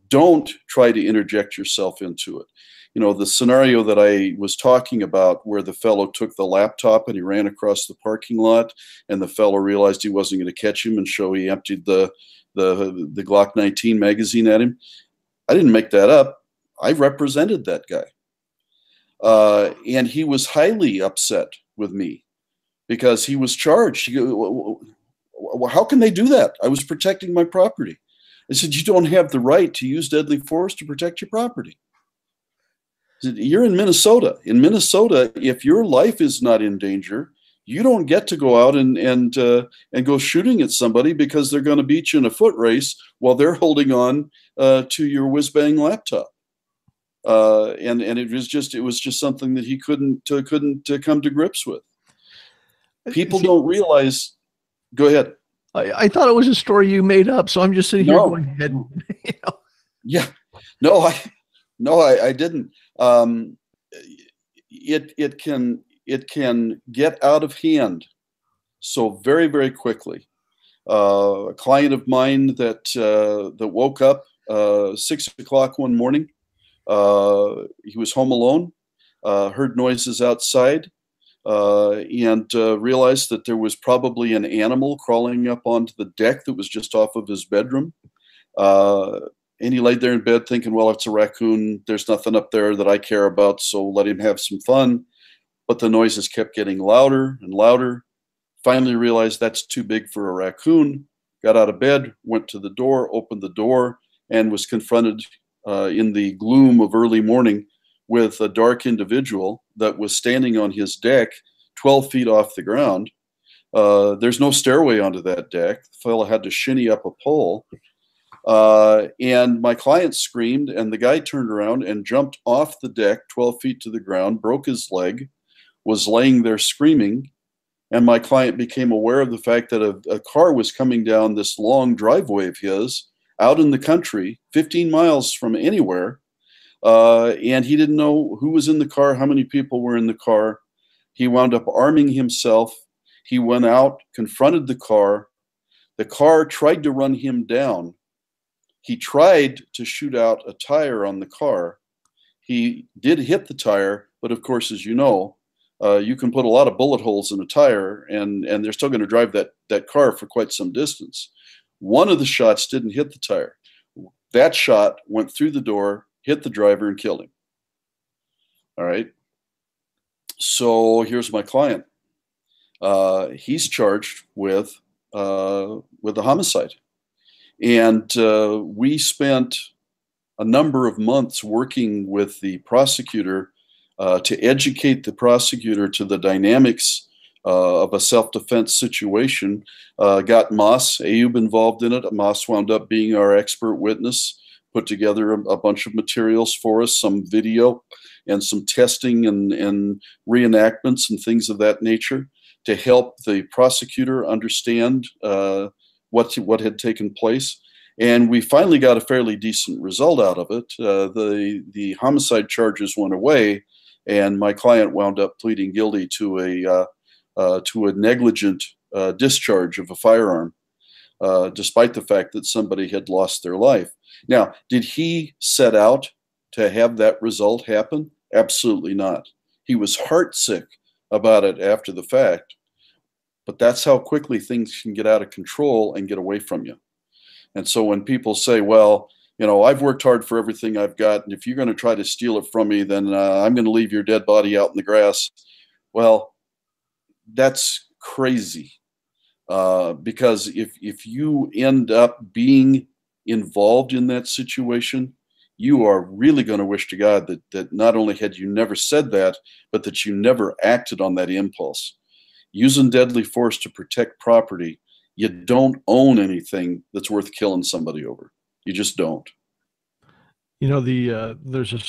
Don't try to interject yourself into it. You know, the scenario that I was talking about where the fellow took the laptop and he ran across the parking lot and the fellow realized he wasn't going to catch him, and so he emptied the Glock 19 magazine at him. I didn't make that up. I represented that guy. And he was highly upset with me because he was charged. How can they do that? I was protecting my property. I said, you don't have the right to use deadly force to protect your property. I said, you're in Minnesota. In Minnesota, if your life is not in danger, you don't get to go out and go shooting at somebody because they're going to beat you in a foot race while they're holding on to your whiz-bang laptop. And it was just something that he couldn't come to grips with. People don't realize. Go ahead. I thought it was a story you made up, so I'm just sitting here going ahead. You know. Yeah, no, I didn't. It can get out of hand so very, very quickly. A client of mine that woke up 6 o'clock one morning. He was home alone, heard noises outside, and realized that there was probably an animal crawling up onto the deck that was just off of his bedroom. And he laid there in bed thinking, well, it's a raccoon. There's nothing up there that I care about, so let him have some fun. But the noises kept getting louder and louder. Finally realized that's too big for a raccoon. Got out of bed, went to the door, opened the door, and was confronted in the gloom of early morning with a dark individual that was standing on his deck 12 feet off the ground. There's no stairway onto that deck. The fellow had to shinny up a pole. And my client screamed, and the guy turned around and jumped off the deck 12 feet to the ground, broke his leg, was laying there screaming. And my client became aware of the fact that a car was coming down this long driveway of his out in the country, 15 miles from anywhere. And he didn't know who was in the car, how many people were in the car. He wound up arming himself. He went out, confronted the car. The car tried to run him down. He tried to shoot out a tire on the car. He did hit the tire, but of course, as you know, you can put a lot of bullet holes in a tire, and they're still going to drive that car for quite some distance. One of the shots didn't hit the tire. That shot went through the door, hit the driver, and killed him. All right. So here's my client. He's charged with a homicide. And we spent a number of months working with the prosecutor to educate the prosecutor to the dynamics of a self-defense situation. Got Moss Ayub involved in it. Moss wound up being our expert witness, put together a bunch of materials for us, some video and some testing and reenactments and things of that nature to help the prosecutor understand what had taken place. And we finally got a fairly decent result out of it. The homicide charges went away, and my client wound up pleading guilty to a negligent discharge of a firearm, despite the fact that somebody had lost their life. Now, did he set out to have that result happen? Absolutely not. He was heartsick about it after the fact, but that's how quickly things can get out of control and get away from you. And so when people say, well, I've worked hard for everything I've got, and if you're going to try to steal it from me, then I'm going to leave your dead body out in the grass. Well, that's crazy. Because if you end up being involved in that situation, you are really going to wish to God that not only had you never said that, but that you never acted on that impulse. Using deadly force to protect property, you don't own anything that's worth killing somebody over. You just don't. There's a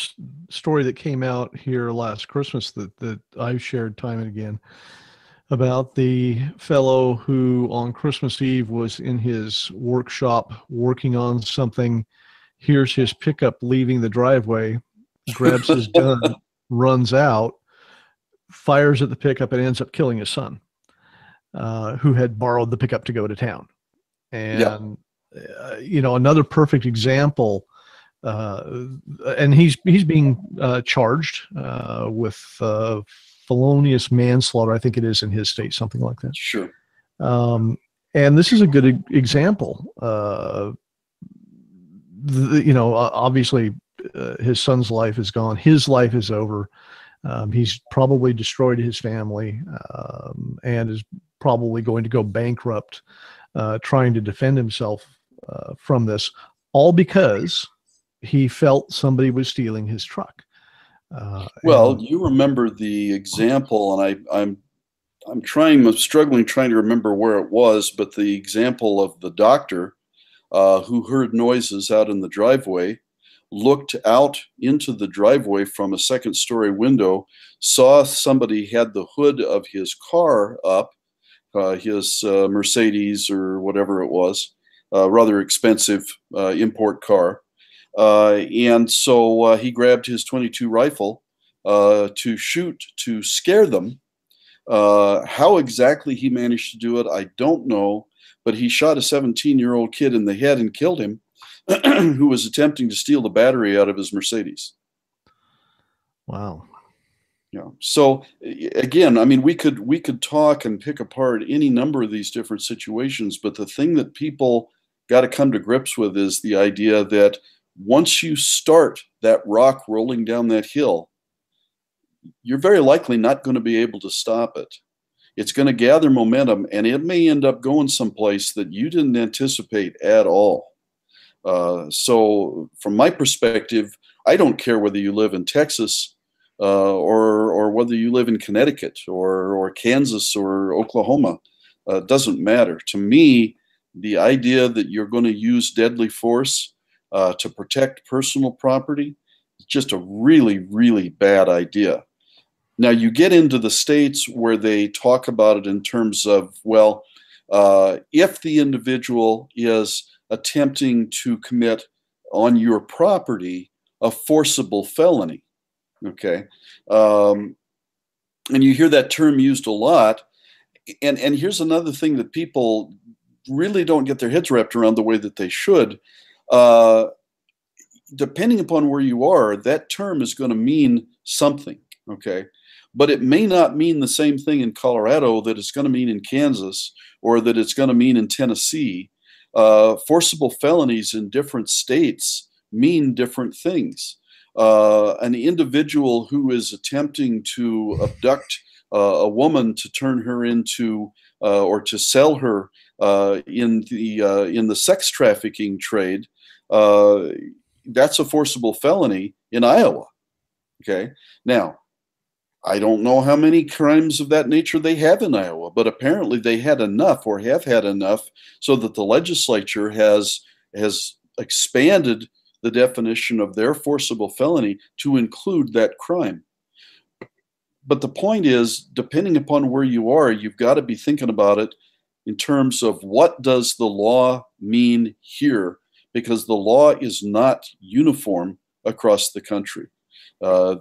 story that came out here last Christmas that I've shared time and again about the fellow who on Christmas Eve was in his workshop working on something, hears his pickup leaving the driveway, grabs his gun, runs out, fires at the pickup, and ends up killing his son, who had borrowed the pickup to go to town. And, another perfect example, and he's being charged with felonious manslaughter, I think it is in his state, something like that. Sure. And this is a good example. Obviously, his son's life is gone. His life is over. He's probably destroyed his family and is probably going to go bankrupt trying to defend himself from this, all because he felt somebody was stealing his truck. You remember the example, and I'm struggling trying to remember where it was, but the example of the doctor who heard noises out in the driveway, looked out into the driveway from a second-story window, saw somebody had the hood of his car up, his Mercedes or whatever it was, rather expensive import car. And so he grabbed his .22 rifle to shoot, to scare them. How exactly he managed to do it, I don't know, but he shot a 17-year-old kid in the head and killed him, who was attempting to steal the battery out of his Mercedes. Wow. Yeah. So again, I mean, we could talk and pick apart any number of these different situations, but the thing that people got to come to grips with is the idea that once you start that rock rolling down that hill, you're very likely not going to be able to stop it. It's going to gather momentum, and it may end up going someplace that you didn't anticipate at all. So from my perspective, I don't care whether you live in Texas or whether you live in Connecticut or Kansas or Oklahoma. It doesn't matter. To me, the idea that you're going to use deadly force to protect personal property is just a really, really bad idea. Now, you get into the states where they talk about it in terms of, well, if the individual is attempting to commit on your property a forcible felony, okay? And you hear that term used a lot. And here's another thing that people really don't get their heads wrapped around the way that they should. Depending upon where you are, that term is going to mean something, okay? But it may not mean the same thing in Colorado that it's going to mean in Kansas or that it's going to mean in Tennessee. Forcible felonies in different states mean different things. An individual who is attempting to abduct a woman to turn her into or to sell her in the sex trafficking trade, that's a forcible felony in Iowa. Okay, now I don't know how many crimes of that nature they have in Iowa, but apparently they had enough or have had enough so that the legislature has expanded the definition of their forcible felony to include that crime. But the point is, depending upon where you are, you've got to be thinking about it in terms of what does the law mean here, because the law is not uniform across the country.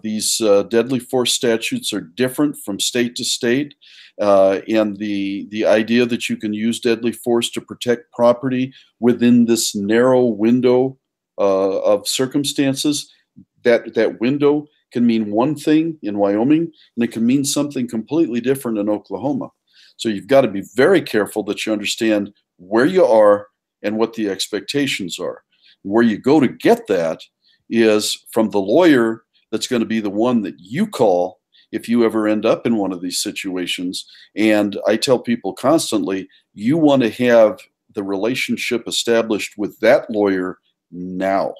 These deadly force statutes are different from state to state, and the idea that you can use deadly force to protect property within this narrow window of circumstances, that window can mean one thing in Wyoming, and it can mean something completely different in Oklahoma. So you've got to be very careful that you understand where you are and what the expectations are. Where you go to get that is from the lawyer that's going to be the one that you call if you ever end up in one of these situations. And I tell people constantly, you want to have the relationship established with that lawyer now.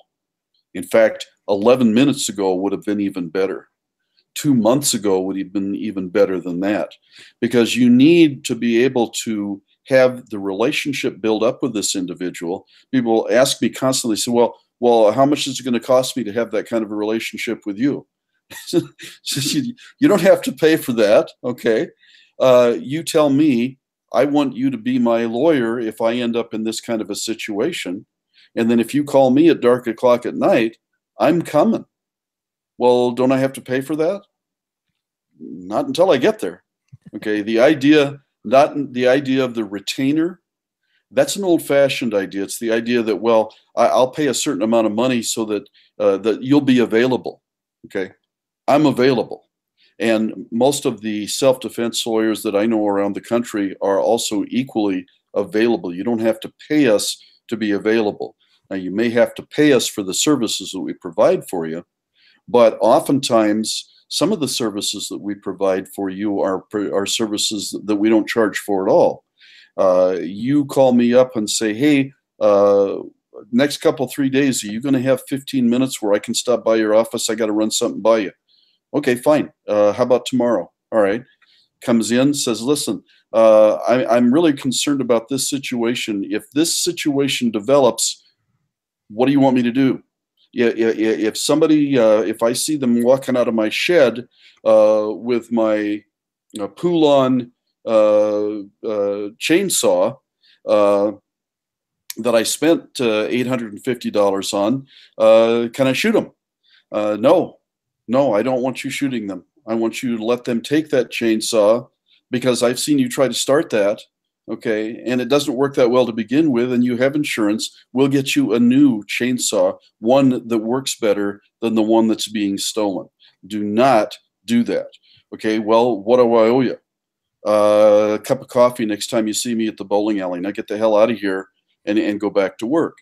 In fact, 11 minutes ago would have been even better. 2 months ago would have been even better than that, because you need to be able to have the relationship build up with this individual. People ask me constantly, say, well, how much is it going to cost me to have that kind of a relationship with you? You don't have to pay for that, okay? You tell me, I want you to be my lawyer if I end up in this kind of a situation. And then if you call me at dark o'clock at night, I'm coming. Well, don't I have to pay for that? Not until I get there. Okay, the idea, not the idea of the retainer, that's an old-fashioned idea. It's the idea that, well, I'll pay a certain amount of money so that that you'll be available. Okay, I'm available. And most of the self-defense lawyers that I know around the country are also equally available. You don't have to pay us to be available. Now, you may have to pay us for the services that we provide for you, but oftentimes some of the services that we provide for you are services that we don't charge for at all. You call me up and say, hey, next couple 3 days, are you going to have 15 minutes where I can stop by your office? I got to run something by you. Okay, fine. How about tomorrow? All right. Comes in, says, listen, I'm really concerned about this situation. If this situation develops, what do you want me to do? If somebody, if I see them walking out of my shed with my pull-on chainsaw that I spent $850 on, can I shoot them? No, I don't want you shooting them. I want you to let them take that chainsaw, because I've seen you try to start that. Okay, and it doesn't work that well to begin with, and you have insurance. We'll get you a new chainsaw, one that works better than the one that's being stolen. Do not do that. Okay, well, what do I owe you? A cup of coffee next time you see me at the bowling alley. Now get the hell out of here and go back to work.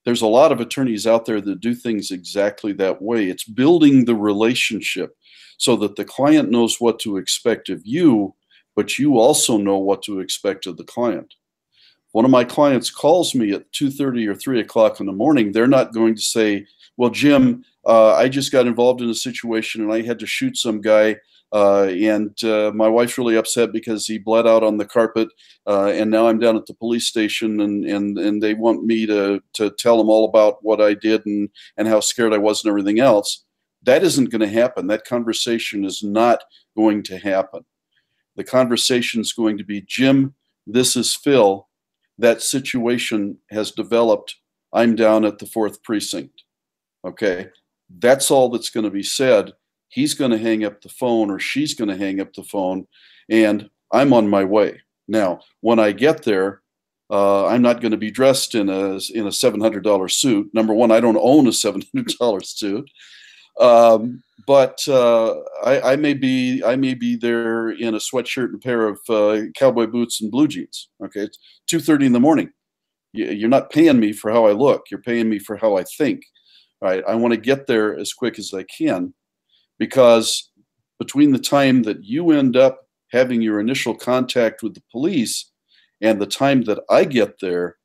There's a lot of attorneys out there that do things exactly that way. It's building the relationship so that the client knows what to expect of you, but you also know what to expect of the client. One of my clients calls me at 2:30 or 3 o'clock in the morning. They're not going to say, well, Jim, I just got involved in a situation and I had to shoot some guy, and my wife's really upset because he bled out on the carpet, and now I'm down at the police station, and they want me to tell them all about what I did and how scared I was and everything else. That isn't going to happen. That conversation is not going to happen. The conversation is going to be, Jim, this is Phil. That situation has developed. I'm down at the 4th precinct. Okay, that's all that's going to be said. He's going to hang up the phone, or she's going to hang up the phone, and I'm on my way. Now, when I get there, I'm not going to be dressed in a $700 suit. Number one, I don't own a $700 suit. But I may be there in a sweatshirt and a pair of cowboy boots and blue jeans. Okay, it's 2:30 in the morning. You're not paying me for how I look. You're paying me for how I think. All right, I want to get there as quick as I can, because between the time that you end up having your initial contact with the police and the time that I get there,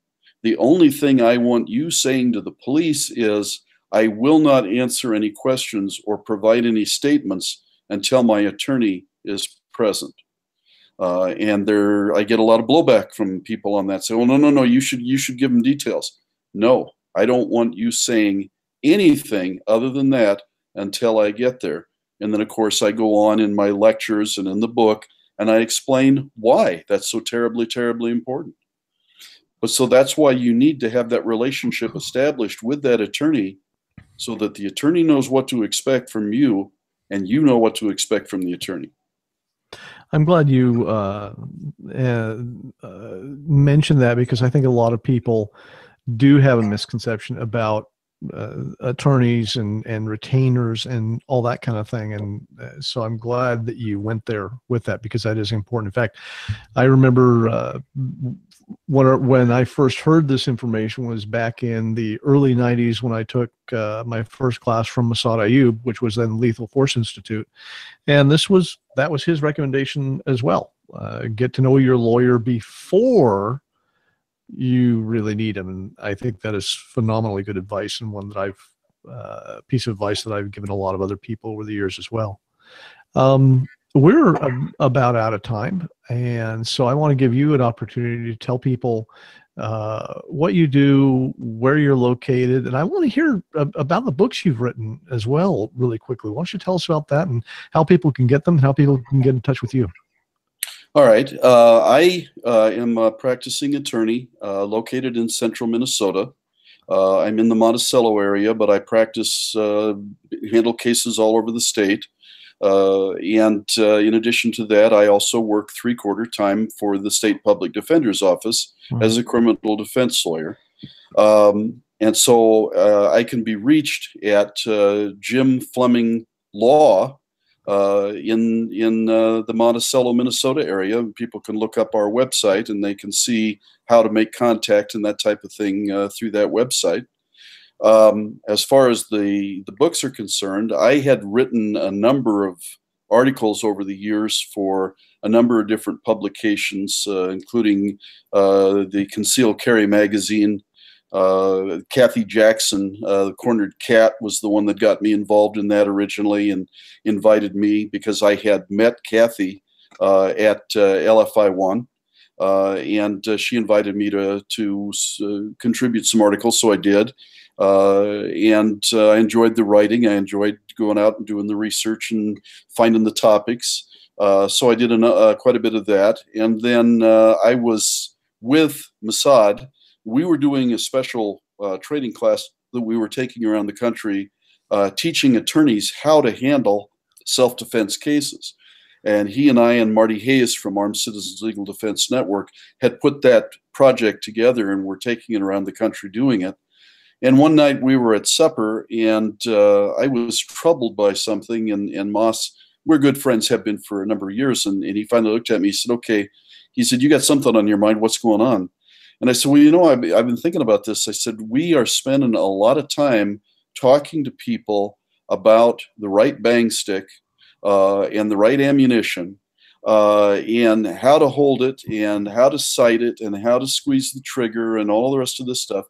the only thing I want you saying to the police is, I will not answer any questions or provide any statements until my attorney is present. And I get a lot of blowback from people on that. Say, well, no, you should give them details. No, I don't want you saying anything other than that until I get there. And then, of course, I go on in my lectures and in the book, and I explain why that's so terribly, terribly important. But so that's why you need to have that relationship established with that attorney so that the attorney knows what to expect from you and you know what to expect from the attorney. I'm glad you mentioned that, because I think a lot of people do have a misconception about attorneys and retainers and all that kind of thing. And so I'm glad that you went there with that, because that is important. In fact, I remember when I first heard this information was back in the early 90s, when I took my first class from Massad Ayub, which was then Lethal Force Institute. And that was his recommendation as well. Get to know your lawyer before you really need him. And I think that is phenomenally good advice, and one that piece of advice that I've given a lot of other people over the years as well. We're about out of time, and so I want to give you an opportunity to tell people what you do, where you're located, and I want to hear about the books you've written as well, really quickly. Why don't you tell us about that, and how people can get them, and how people can get in touch with you? All right. I am a practicing attorney located in central Minnesota. I'm in the Monticello area, but I practice, handle cases all over the state. And in addition to that, I also work 3/4 time for the State Public Defender's Office as a criminal defense lawyer. And so I can be reached at Jim Fleming Law in the Monticello, Minnesota area. People can look up our website and they can see how to make contact and that type of thing through that website. As far as the books are concerned, I had written a number of articles over the years for a number of different publications, including the Concealed Carry magazine. Kathy Jackson, the Cornered Cat, was the one that got me involved in that originally and invited me because I had met Kathy at LFI1. And she invited me to contribute some articles, so I did. And I enjoyed the writing. I enjoyed going out and doing the research and finding the topics. So I did quite a bit of that. And then I was with Massad. We were doing a special training class that we were taking around the country, teaching attorneys how to handle self-defense cases. And he and I and Marty Hayes from Armed Citizens Legal Defense Network had put that project together, and we're taking it around the country doing it. And one night we were at supper, and I was troubled by something, and Moss, we're good friends, have been for a number of years, and he finally looked at me, he said, okay, he said, you got something on your mind, what's going on? And I said, well, you know, I've been thinking about this. I said, we are spending a lot of time talking to people about the right bang stick and the right ammunition and how to hold it and how to sight it and how to squeeze the trigger and all the rest of this stuff.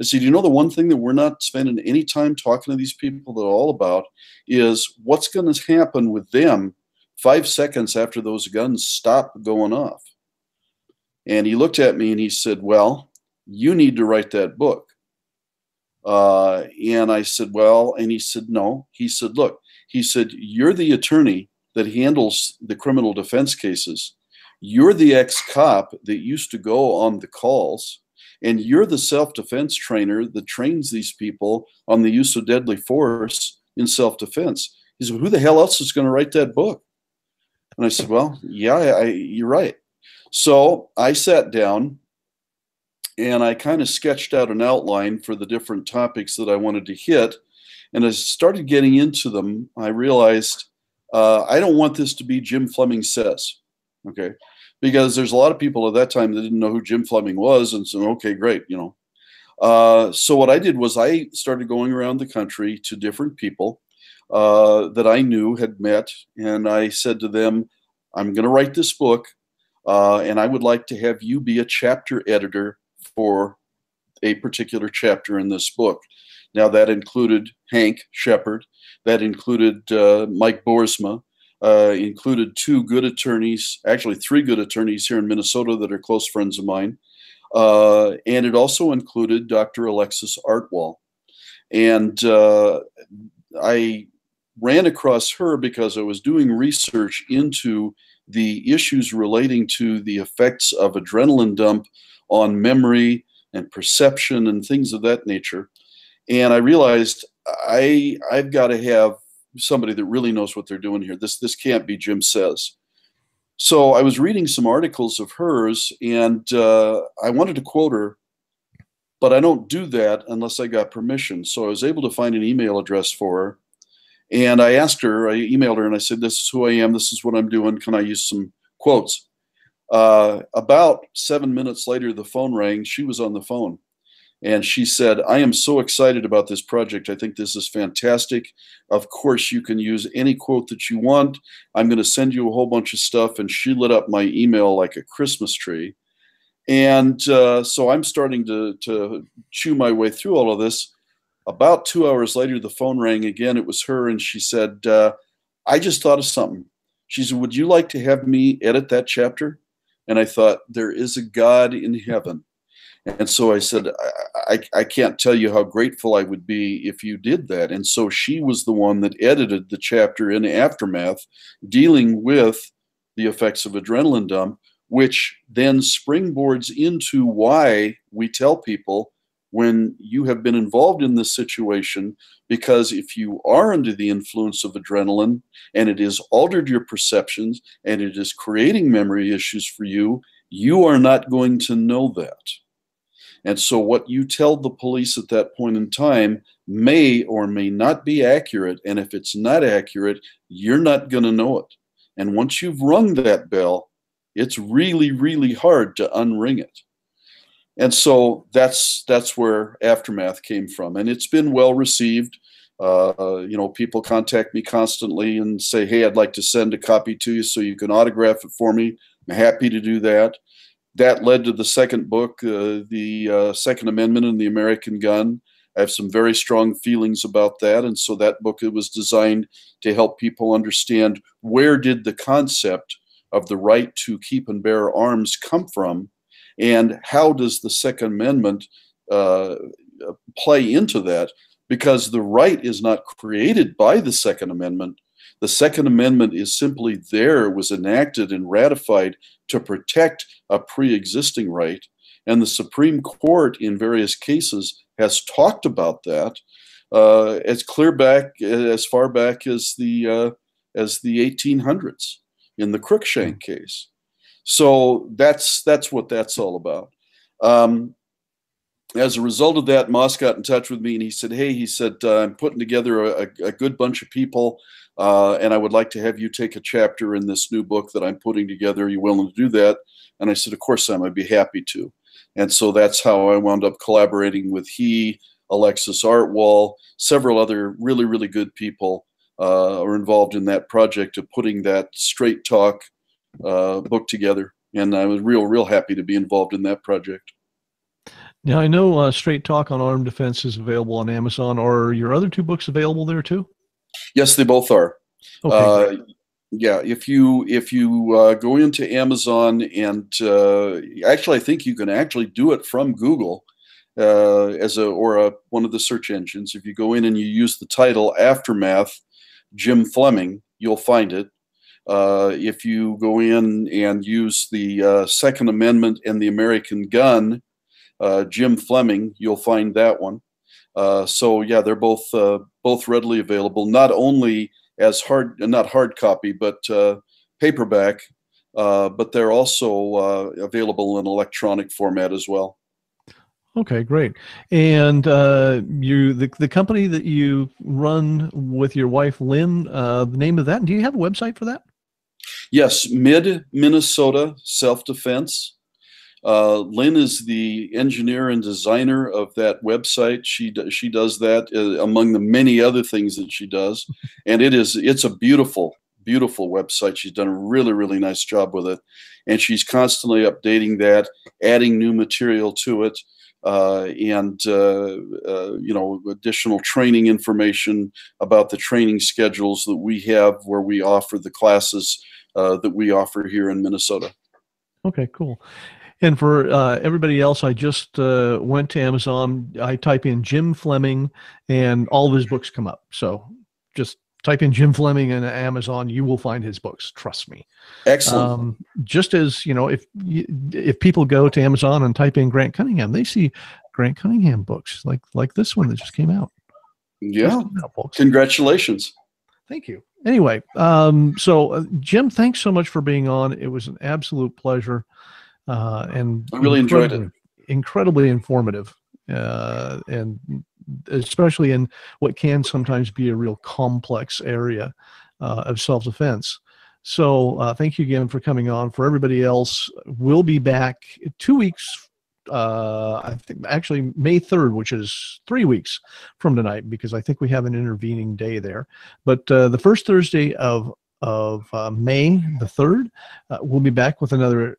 I said, you know, the one thing that we're not spending any time talking to these people at all about is what's going to happen with them 5 seconds after those guns stop going off. And he looked at me and he said, well, you need to write that book. And I said, well, and he said, no. He said, look, he said, you're the attorney that handles the criminal defense cases. You're the ex-cop that used to go on the calls. And you're the self-defense trainer that trains these people on the use of deadly force in self-defense. He said, who the hell else is going to write that book? And I said, well, yeah, you're right. So I sat down and I kind of sketched out an outline for the different topics that I wanted to hit. And as I started getting into them, I realized I don't want this to be Jim Fleming Says, okay? Because there's a lot of people at that time that didn't know who Jim Fleming was and said, okay, great, you know. So what I did was I started going around the country to different people that I knew had met, and I said to them, I'm going to write this book. And I would like to have you be a chapter editor for a particular chapter in this book. Now, that included Hank Shepard. That included Mike Boersma. Included 2 good attorneys, actually 3 good attorneys here in Minnesota that are close friends of mine. And it also included Dr. Alexis Artwall. And I ran across her because I was doing research into the issues relating to the effects of adrenaline dump on memory and perception and things of that nature. And I realized I've got to have somebody that really knows what they're doing here. This can't be Jim Says. So I was reading some articles of hers, and I wanted to quote her, but I don't do that unless I got permission. So I was able to find an email address for her, and I emailed her, and I said, "This is who I am. This is what I'm doing. Can I use some quotes?" About 7 minutes later, the phone rang. She was on the phone. And she said, "I am so excited about this project. I think this is fantastic. Of course, you can use any quote that you want. I'm going to send you a whole bunch of stuff." And she lit up my email like a Christmas tree. And so I'm starting to chew my way through all of this. About 2 hours later, the phone rang again. It was her. And she said, "I just thought of something." She said, "Would you like to have me edit that chapter?" And I thought, there is a God in heaven. And so I said, I can't tell you how grateful I would be if you did that. And so she was the one that edited the chapter in Aftermath, dealing with the effects of adrenaline dump, which then springboards into why we tell people when you have been involved in this situation, because if you are under the influence of adrenaline and it has altered your perceptions and it is creating memory issues for you, you are not going to know that. And so what you tell the police at that point in time may or may not be accurate. And if it's not accurate, you're not going to know it. And once you've rung that bell, it's really, really hard to unring it. And so that's where Aftermath came from. And it's been well received. People contact me constantly and say, "Hey, I'd like to send a copy to you so you can autograph it for me." I'm happy to do that. That led to the second book, the Second Amendment and the American Gun. I have some very strong feelings about that. And so that book, it was designed to help people understand, where did the concept of the right to keep and bear arms come from, and how does the Second Amendment play into that? Because the right is not created by the Second Amendment. The Second Amendment is simply there. It was enacted and ratified to protect a pre-existing right. And the Supreme Court in various cases has talked about that as far back as the 1800s in the Cruikshank case. So that's what that's all about. As a result of that, Moss got in touch with me and he said, "Hey," he said, "I'm putting together a good bunch of people, and I would like to have you take a chapter in this new book that I'm putting together. Are you willing to do that?" And I said, "Of course, Sam, I'd be happy to." And so that's how I wound up collaborating with Alexis Artwall, several other really, really good people are involved in that project of putting that Straight Talk book together. And I was real happy to be involved in that project. Now, I know Straight Talk on Armed Defense is available on Amazon. Are your other two books available there too? Yes, they both are. Okay. Yeah, if you go into Amazon and actually, I think you can actually do it from Google or one of the search engines. If you go in and you use the title Aftermath, Jim Fleming, you'll find it. If you go in and use the Second Amendment and the American Gun, Jim Fleming, you'll find that one. So yeah, they're both readily available, not only as not hard copy, but paperback, but they're also available in electronic format as well. Okay, great. And the company that you run with your wife, Lynn, the name of that, do you have a website for that? Yes, Mid-Minnesota Self-Defense. Lynn is the engineer and designer of that website. She does that among the many other things that she does, and it's a beautiful website. She's done a really nice job with it, and she's constantly updating that, adding new material to it, and additional training information about the training schedules that we have, where we offer the classes that we offer here in Minnesota. Okay, cool. And for everybody else, I just went to Amazon. I type in Jim Fleming, and all of his books come up. So just type in Jim Fleming in Amazon, you will find his books. Trust me. Excellent. Just as if people go to Amazon and type in Grant Cunningham, they see Grant Cunningham books like this one that just came out. Yeah. Congratulations. Thank you. Anyway, so Jim, thanks so much for being on. It was an absolute pleasure, and I really enjoyed it. Incredibly informative, and especially in what can sometimes be a real complex area of self-defense. So thank you again for coming on. For everybody else, we'll be back 2 weeks. I think actually May 3rd, which is 3 weeks from tonight, because I think we have an intervening day there. But the first Thursday of May the 3rd, we'll be back with another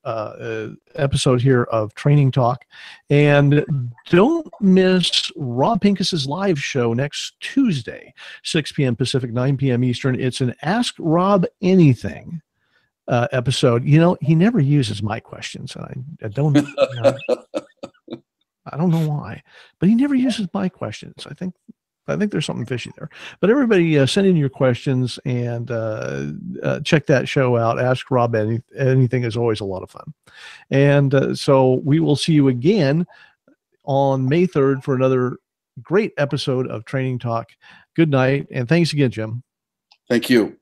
episode here of Training Talk. And don't miss Rob Pincus's live show next Tuesday, 6 p.m. Pacific, 9 p.m. Eastern. It's an Ask Rob Anything episode. You know, he never uses my questions, and I don't I don't know why, but he never uses my questions. I think there's something fishy there. But everybody, send in your questions and check that show out. Ask Rob Anything is always a lot of fun. And so we will see you again on May 3rd for another great episode of Training Talk. Good night, and thanks again, Jim. Thank you.